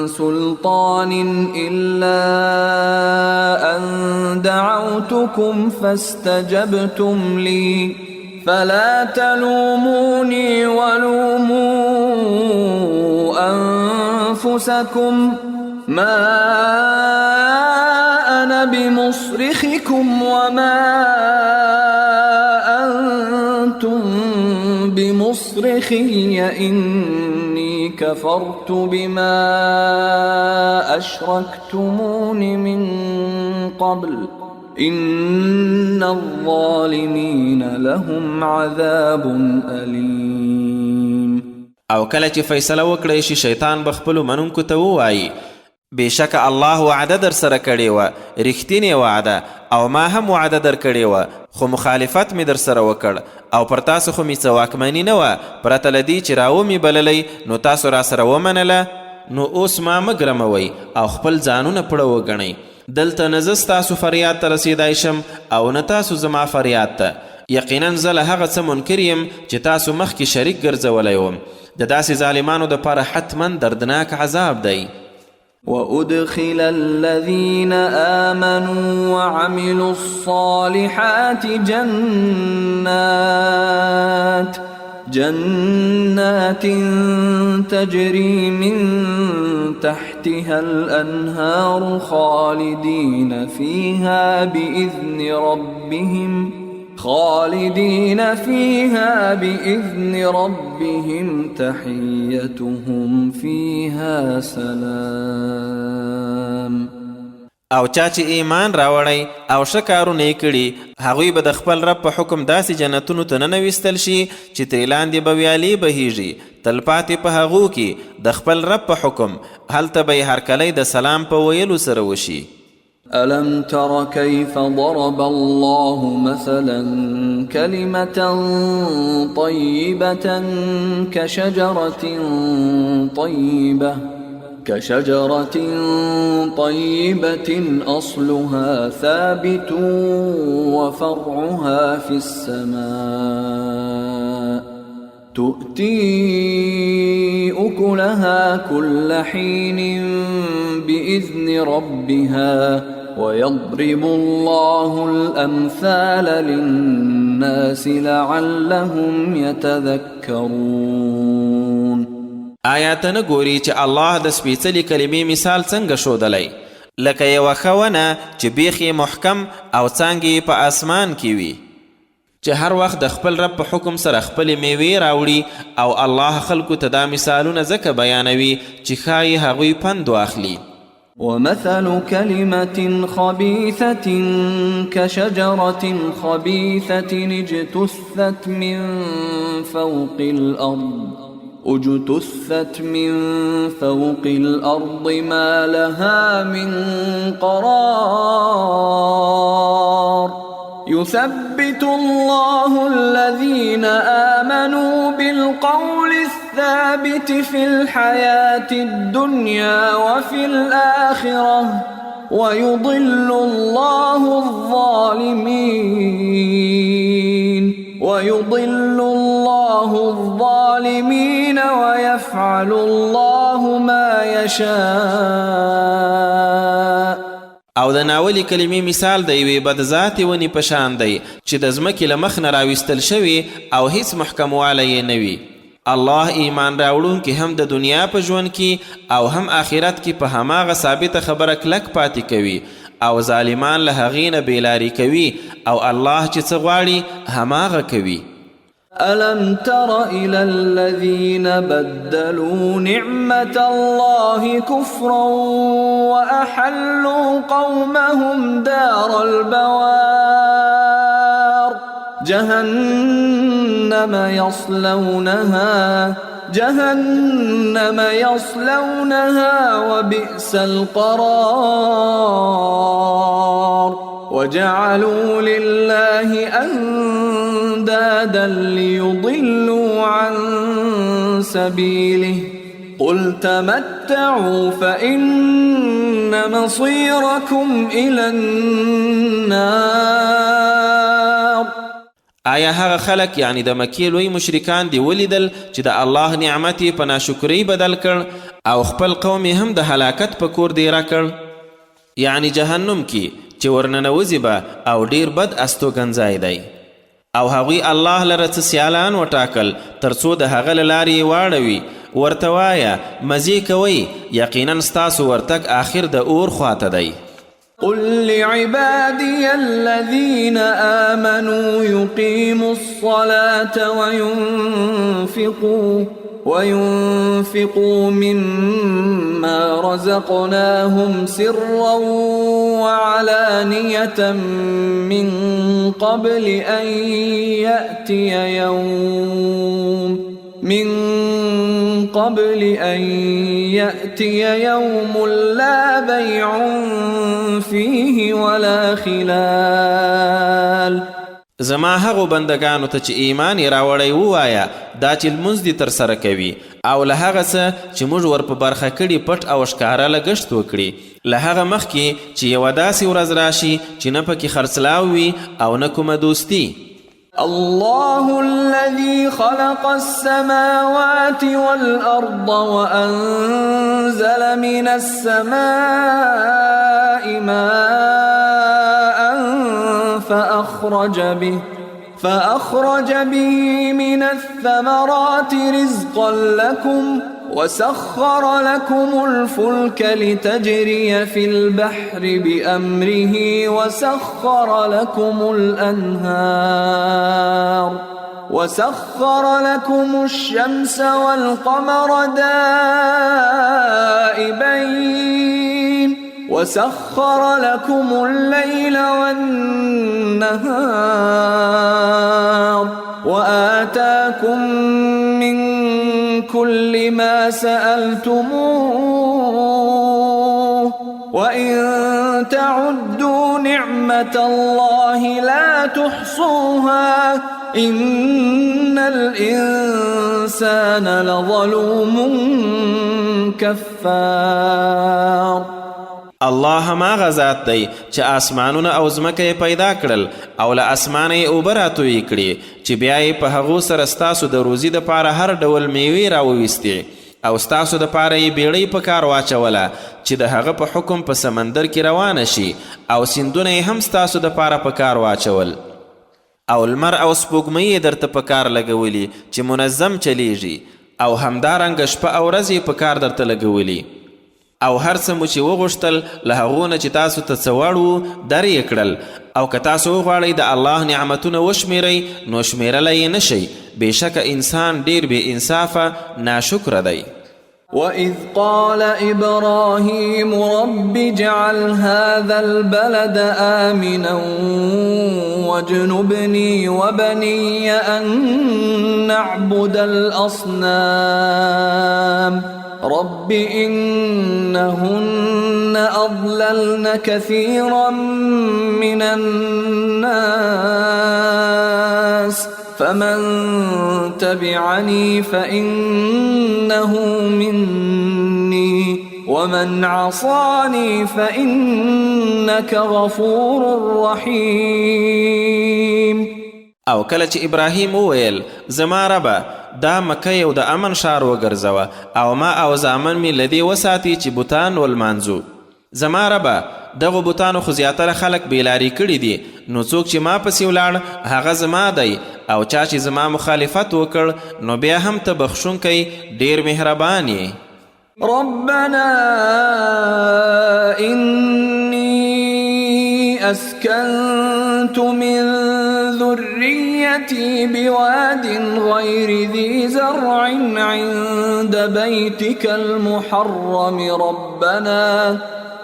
سلطان إلا أن دعوتكم فاستجبتم لي فلا تلوموني ولوموا أنفسكم ما أنا بمصرخكم وما أنتم بمصرخي إني كفرت بما أشركتمون من قبل إن الظالمين لهم عذاب أليم. او کله چې فیصله وکړی شي شیطان به خپلو منونکو ته ووایي بېشکه الله وعده در سره کړې وه، رښتینې وعده، او ما هم وعده در کړې وه، خو مخالفت مې در سره وکړ او پر تاسو خو مې څه واکمني نه وه پرته له دې چې راومې بللی، نو تاسو را سره ومنله، نو اوس ما مه ګرموئ او خپل ځانونه پړه وګڼئ. دلته نه زه ستاسو فریاد ته رسیدای شم او نه تاسو زما فریاد ته. یقینا زه له هغه څه منکر یم چې تاسو مخکې شریک ګرځولی وم. د داسې ظالمانو دپاره حتما دردناک عذاب دی. وأدخل الذين آمنوا وعملوا الصالحات جنات تجري من تحتها الأنهار خالدين فيها بإذن ربهم تحيتهم فيها سلام. او چا چې ایمان راوړی او ښه کارونه یې کړي هغوی به د خپل رب په حکم داسې جنتونو ته ننویستل شي چې ترې لاندې به ویالې بهیږي تلپاتې په هغو کې د خپل رب په حکم. هلته به یې هرکلی د سلام په ویلو سره وشي. ألم تر كيف ضرب الله مثلا كلمة طيبة كشجرة طيبة أصلها ثابت وفرعها في السماء تؤتي أكلها كل حين بإذن ربها ويضرب الله الأمثال للناس لعلهم يتذكرون. آیا ته نه ګوري چې الله د سپېڅلې کلمې مثال څنګه ښودلی؟ لکه یوه ښه ونه چې بیخ یې محکم او څانګې یې په اسمان کې وي چې هر وخت د خپل رب په حکم سره خپلې میوې راوړي، او الله خلکو ته دا مثالونه ځکه بیانوي چې ښایي هغوی پند واخلي. ومثل كلمة خبيثة كشجرة خبيثة اجتثت من فوق الأرض ما لها من قرار. يثبت الله الذين آمنوا بالقول الثابت في الحياة الدنيا وفي الآخرة ويضل الله الظالمين ويفعل الله ما يشاء. او د ناولې کلمې مثال د یوې بدذاتې ونې په شان دی چې د ځمکې له مخ نه راویستل شوي او هیڅ محکموالی یې نه وي. الله ایمان راوړونکي هم د دنیا په ژوند کې او هم آخرت کې په هماغه ثابته خبره کلک پاتې کوي، او ظالمان له هغې نه بېلارې کوي او الله چې څه غواړي هماغه کوي. ألم تر إلى الذين بدلوا نعمة الله كفرا وأحلوا قومهم دار البوار جهنم يصلونها وبئس القرار وجعلوا لله أندادا ليضلوا عن سبيله قل تمتعوا فإن مصيركم إلى النار. آیا هغه خلک یعنی د مکې لوی مشرکان دی ولیدل چې د الله نعمت یې په ناشکرۍ بدل کړ او خپل قوم هم د هلاکت په کور دیره کړ؟ یعنی جهنم کې چې ورننوځي به او ډیر بد استوګنځای دی او هغوی الله لره څه سیالان وټاکل تر څو د هغه له لارې یې واړوي. ورته وایه مزې کوئ، یقینا ستاسو ورتګ آخر د اور خواته دی. قل لعبادي الذين آمنوا يقيموا الصلاة وينفقوا مما رزقناهم سرا وعلانية من قبل أن يأتي يوم لا بيع فيه ولا خلال. زما هغو بندگانو ته چې ایمان یې راوړی ووایه دا چې لمونځ دې ترسره کوي او له هغه څه چې موږ ور په برخه کړي پټ او ښکاره لګښت وکړي، له هغه مخکې چې یوه داسې ورځ راشي چې نه پکې خرڅلاو وي او نه کومه دوستي. الله الذي خلق السماوات والأرض وأنزل من السماء ماء فأخرج به من الثمرات رزقا لكم وسخر لكم الفلك لتجري في البحر بأمره وسخر لكم الشمس والقمر دائبين وسخر لكم الليل والنهار وآتاكم من كل ما سألتموه وإن تعدوا نعمة الله لا تحصوها إن الإنسان لظلوم كفار. الله هماغه ذات دی چې آسمانونه او ځمکه یې پیدا کړل او له اسمانه یې اوبه راتویې کړې چې بیا یې په هغو سره ستاسو د روزي دپاره هر ډول میوې راوویستې او ستاسو دپاره یې بیړۍ په کار واچوله چې د هغه په حکم په سمندر کې روانه شي او سیندونه یې هم ستاسو دپاره په کار واچول او لمر او سپوږمۍ یې درته په کار لګولي چې منظم چلیږي او همدارنګه شپه او ورځ یې په کار درته لګولي او هر څه مو چې وغوښتل له هغو نه چې تاسو ته څه وړ وو در یې کړل او که تاسو وغواړئ د الله نعمتونه وشمیرئ نو شمیرلی یې نشئ. بېشکه انسان ډیر بې انصافه ناشکره دی. وإذ قال إبراهيم رب اجعل هذا البلد آمنا واجنبني وبني أن نعبد الأصنام رب إنهن أضللن كثيرا من الناس فمن تبعني فإنه مني ومن عصاني فإنك غفور رحيم. او کله چې ابراهیم وویل زما ربه دا مکه یو د امن ښار وګرځوه او ما او زامن مې له دې وساتي چې بوتان ولمانځو. زما ربه دغو بوتانو خو زیاتره خلک بېلارې کړي دي نو څوک چې ما پسې ولاړ هغه زما دی او چا چې زما مخالفت وکړ نو بیا هم ته بخښونکی ډېر مهربان یې. ربنا إني أسكنت من ذريتي بواد غير ذي زرع عند بيتك المحرم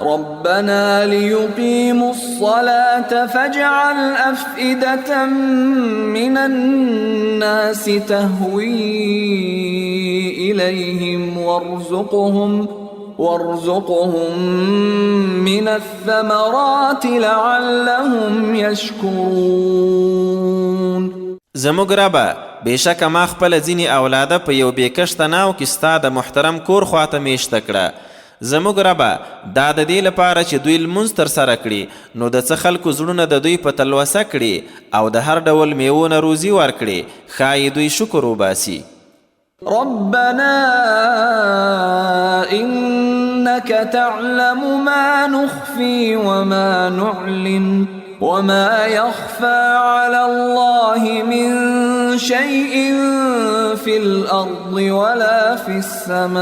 ربنا ليقيموا الصلاة فاجعل أفئدة من الناس تهوي إليهم وارزقهم من الثمرات لعلهم يشكرون. زموږ ربه بېشکه ما خپله ځینې اولاده په یو بېکشته ناو کې ستا د محترم کور خواته میشته کړه. زموږ ربه دا د دې لپاره چې دوی لمونځ ترسره کړي نو د څه خلکو زړونه د دوی په تلوسه کړي او د هر ډول میوو نه روزي ورکړي، ښایي دوی شکر وباسي. ربنا إنك تعلم ما نخفي وما نعلن وما يخفى على الله من شيء في الأرض ولا في السماء.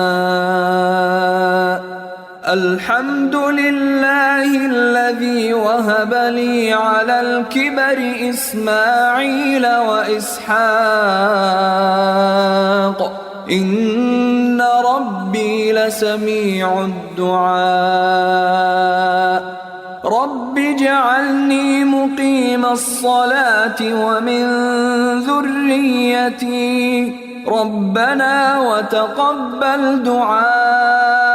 الحمد لله الذي وهب لي على الكبر إسماعيل وإسحاق إن ربي لسميع الدعاء. رب اجعلني مقيم الصلاة ومن ذريتي ربنا وتقبل دعاء.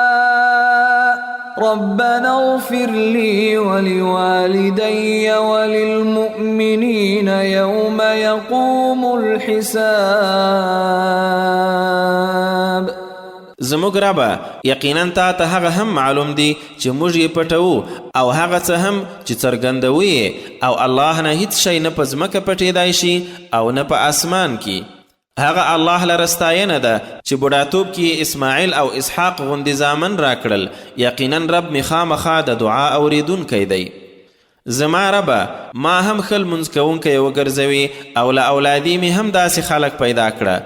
ربنا اغفر لي ولوالدي وللمؤمنين يوم يقوم الحساب. زموږ ربه یقینا تا ته هغه هم معلوم دی چې موږ یې پټوو او هغه څه هم چې څرګندوي او الله نه هیڅ شی نه په ځمکه پټېدای شي او نه په اسمان کې. هغه الله لره ستاینه ده چې بوډاتوب کې اسماعیل او اسحاق غوندې زامن راکړل. یقینا رب مې خامخا د دعا اورېدونکی دی. زما ربه ما هم ښه لمونځ کوونکی وګرځوي او له اولادي مې هم داسې خلک پیدا کړه.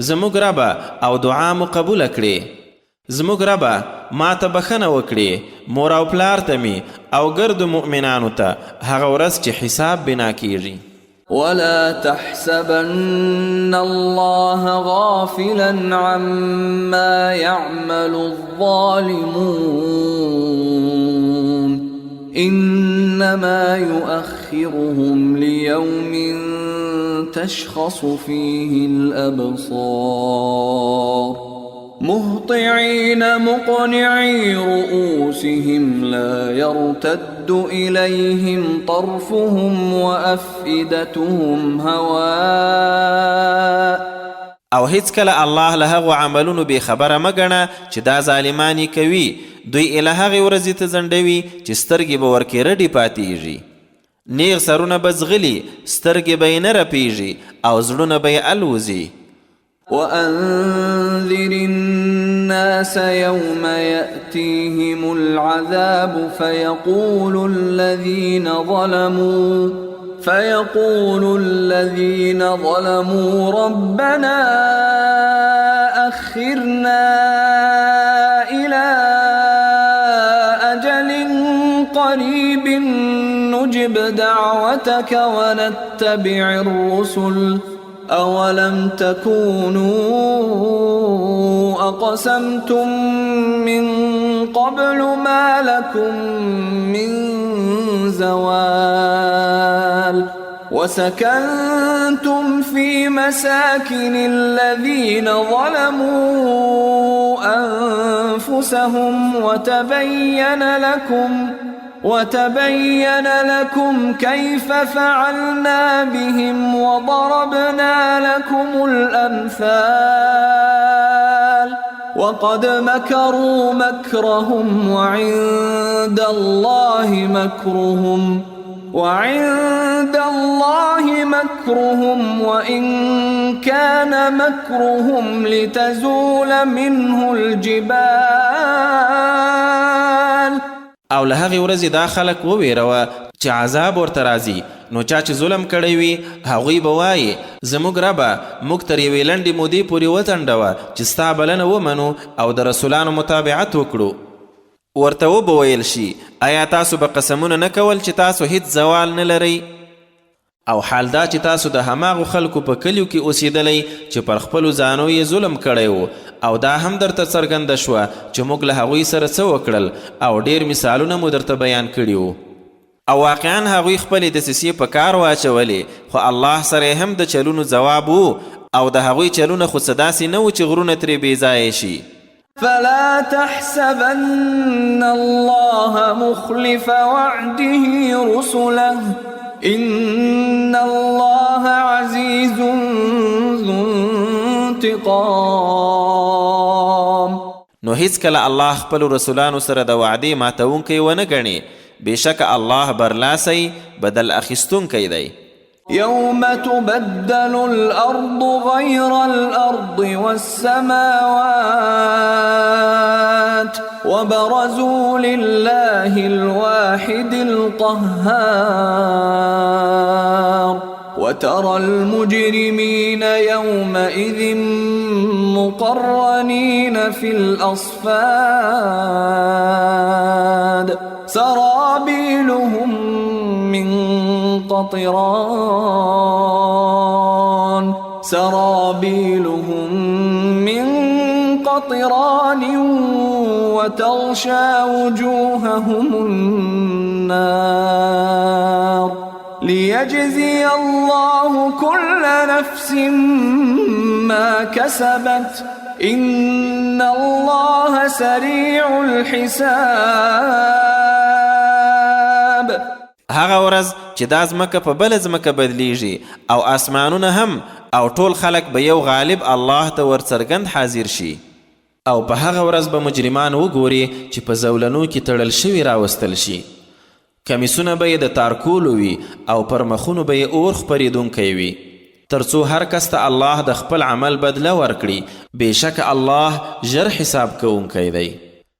زموږ ربه او دعا مو قبوله کړې. زموږ ربه ما ته بخښنه وکړې، مور او پلار ته مې او ګردو مؤمنانو ته هغه ورځ چې حساب بنا کیږي. ولا تحسبن الله غافلا عما يعمل الظالمون إنما يؤخرهم ليوم تشخص فيه الأبصار مهطعين مقنعي رؤوسهم لا يرتد إليهم طرفهم وأفئدتهم هواء. او هیڅ کله الله له هغو عملونو بې خبره مه ګڼه چې دا ظالمانی کوي. دوی اله هغې ورځې ته ځنډوي چې سترګې به ورکې رډې پاتېږي، نیغ سرونه به ځغلي، سترګې به یې نه رپېږي او زړونه به یې الوځي. وأنذر الناس يوم يأتيهم العذاب فيقول الذين ظلموا ربنا أخرنا إلى أجل قريب نجب دعوتك ونتبع الرسل أولم تكونوا أقسمتم من قبل ما لكم من زوال وسكنتم في مساكن الذين ظلموا أنفسهم وتبين لكم كيف فعلنا بهم وضربنا لكم الأمثال وقد مكروا مكرهم وعند الله مكرهم وإن كان مكرهم لتزول منه الجبال. او له هغې ورځې دا خلک وویروه چې عذاب ورته راځي، نو چا چې ظلم کړی وي هغوی به وایي زموږ ربه موږ تر یوې لنډې مودې پورې وځنډوه چې ستا بلنه ومنو او د رسولانو متابعت وکړو. ورته وبویل شي آیا تاسو به قسمونه نه کول چې تاسو هیڅ زوال نه لرئ؟ او حال دا چې تاسو د هماغو خلکو په کلیو کې اوسېدلی چې پر خپلو ځانو یې ظلم کړی و، او دا هم درته څرګنده شوه چې موږ له هغوی سره څه وکړل، او ډیر مثالونه مو درته بیان کړي وو. او واقعا هغوی خپلې دسیسې په کار واچولې، خو الله سره هم د چلونو ځواب وو، او د هغوی چلونه خو څه داسې نه وو چې غرونه ترې بېځایه شي. فلا تحسبن الله مخلف وعده رسله إن الله عزيز ذو انتقام. نو هیڅ کله الله خپل رسولانو سره د وعدې ماتونکی ونه ګڼي، بېشکه الله برلاسی بدل اخیستونکی دی. يوم تبدل الأرض غير الأرض والسماوات وبرزوا لله الواحد القهار وترى المجرمين يومئذ مقرنين في الأصفاد سرابيلهم من قطران وتغشى وجوههم النار ليجزي الله كل نفس ما كسبت إن الله سريع الحساب. هغه ورځ چې دا ځمکه په بله ځمکه بدلیږي او آسمانونه هم او ټول خلک به یو غالب الله ته ورڅرګند حاضر شي، او په هغه ورځ به مجرمان وګوري چې په زولنو کې تړل شوي راوستل شي، کمیسونه به یې د تارکولو وي او پر مخونو به یې اور خپرېدونکی وي، تر څو هر کس ته الله د خپل عمل بدله ورکړي. بېشکه الله ژر حساب کوونکی دی.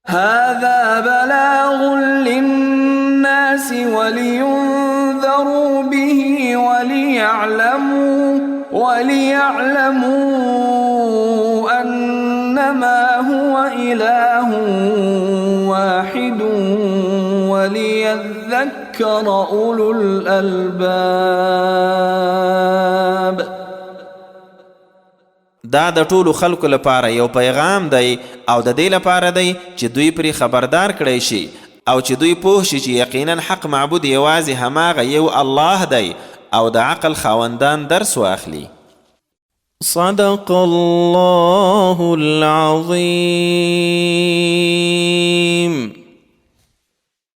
هذا بلاغ للناس ولينذروا به وليعلموا أنما هو إله واحد وليذكر أولو الألباب. دا د ټولو خلکو لپاره یو پیغام دی، او د دې لپاره دی چې دوی پرې خبردار کړی شي، او چې دوی پوه شي چې یقینا حق معبود یوازې هماغه یو الله دی، او د عقل خاوندان درس واخلي. صدق الله العظیم.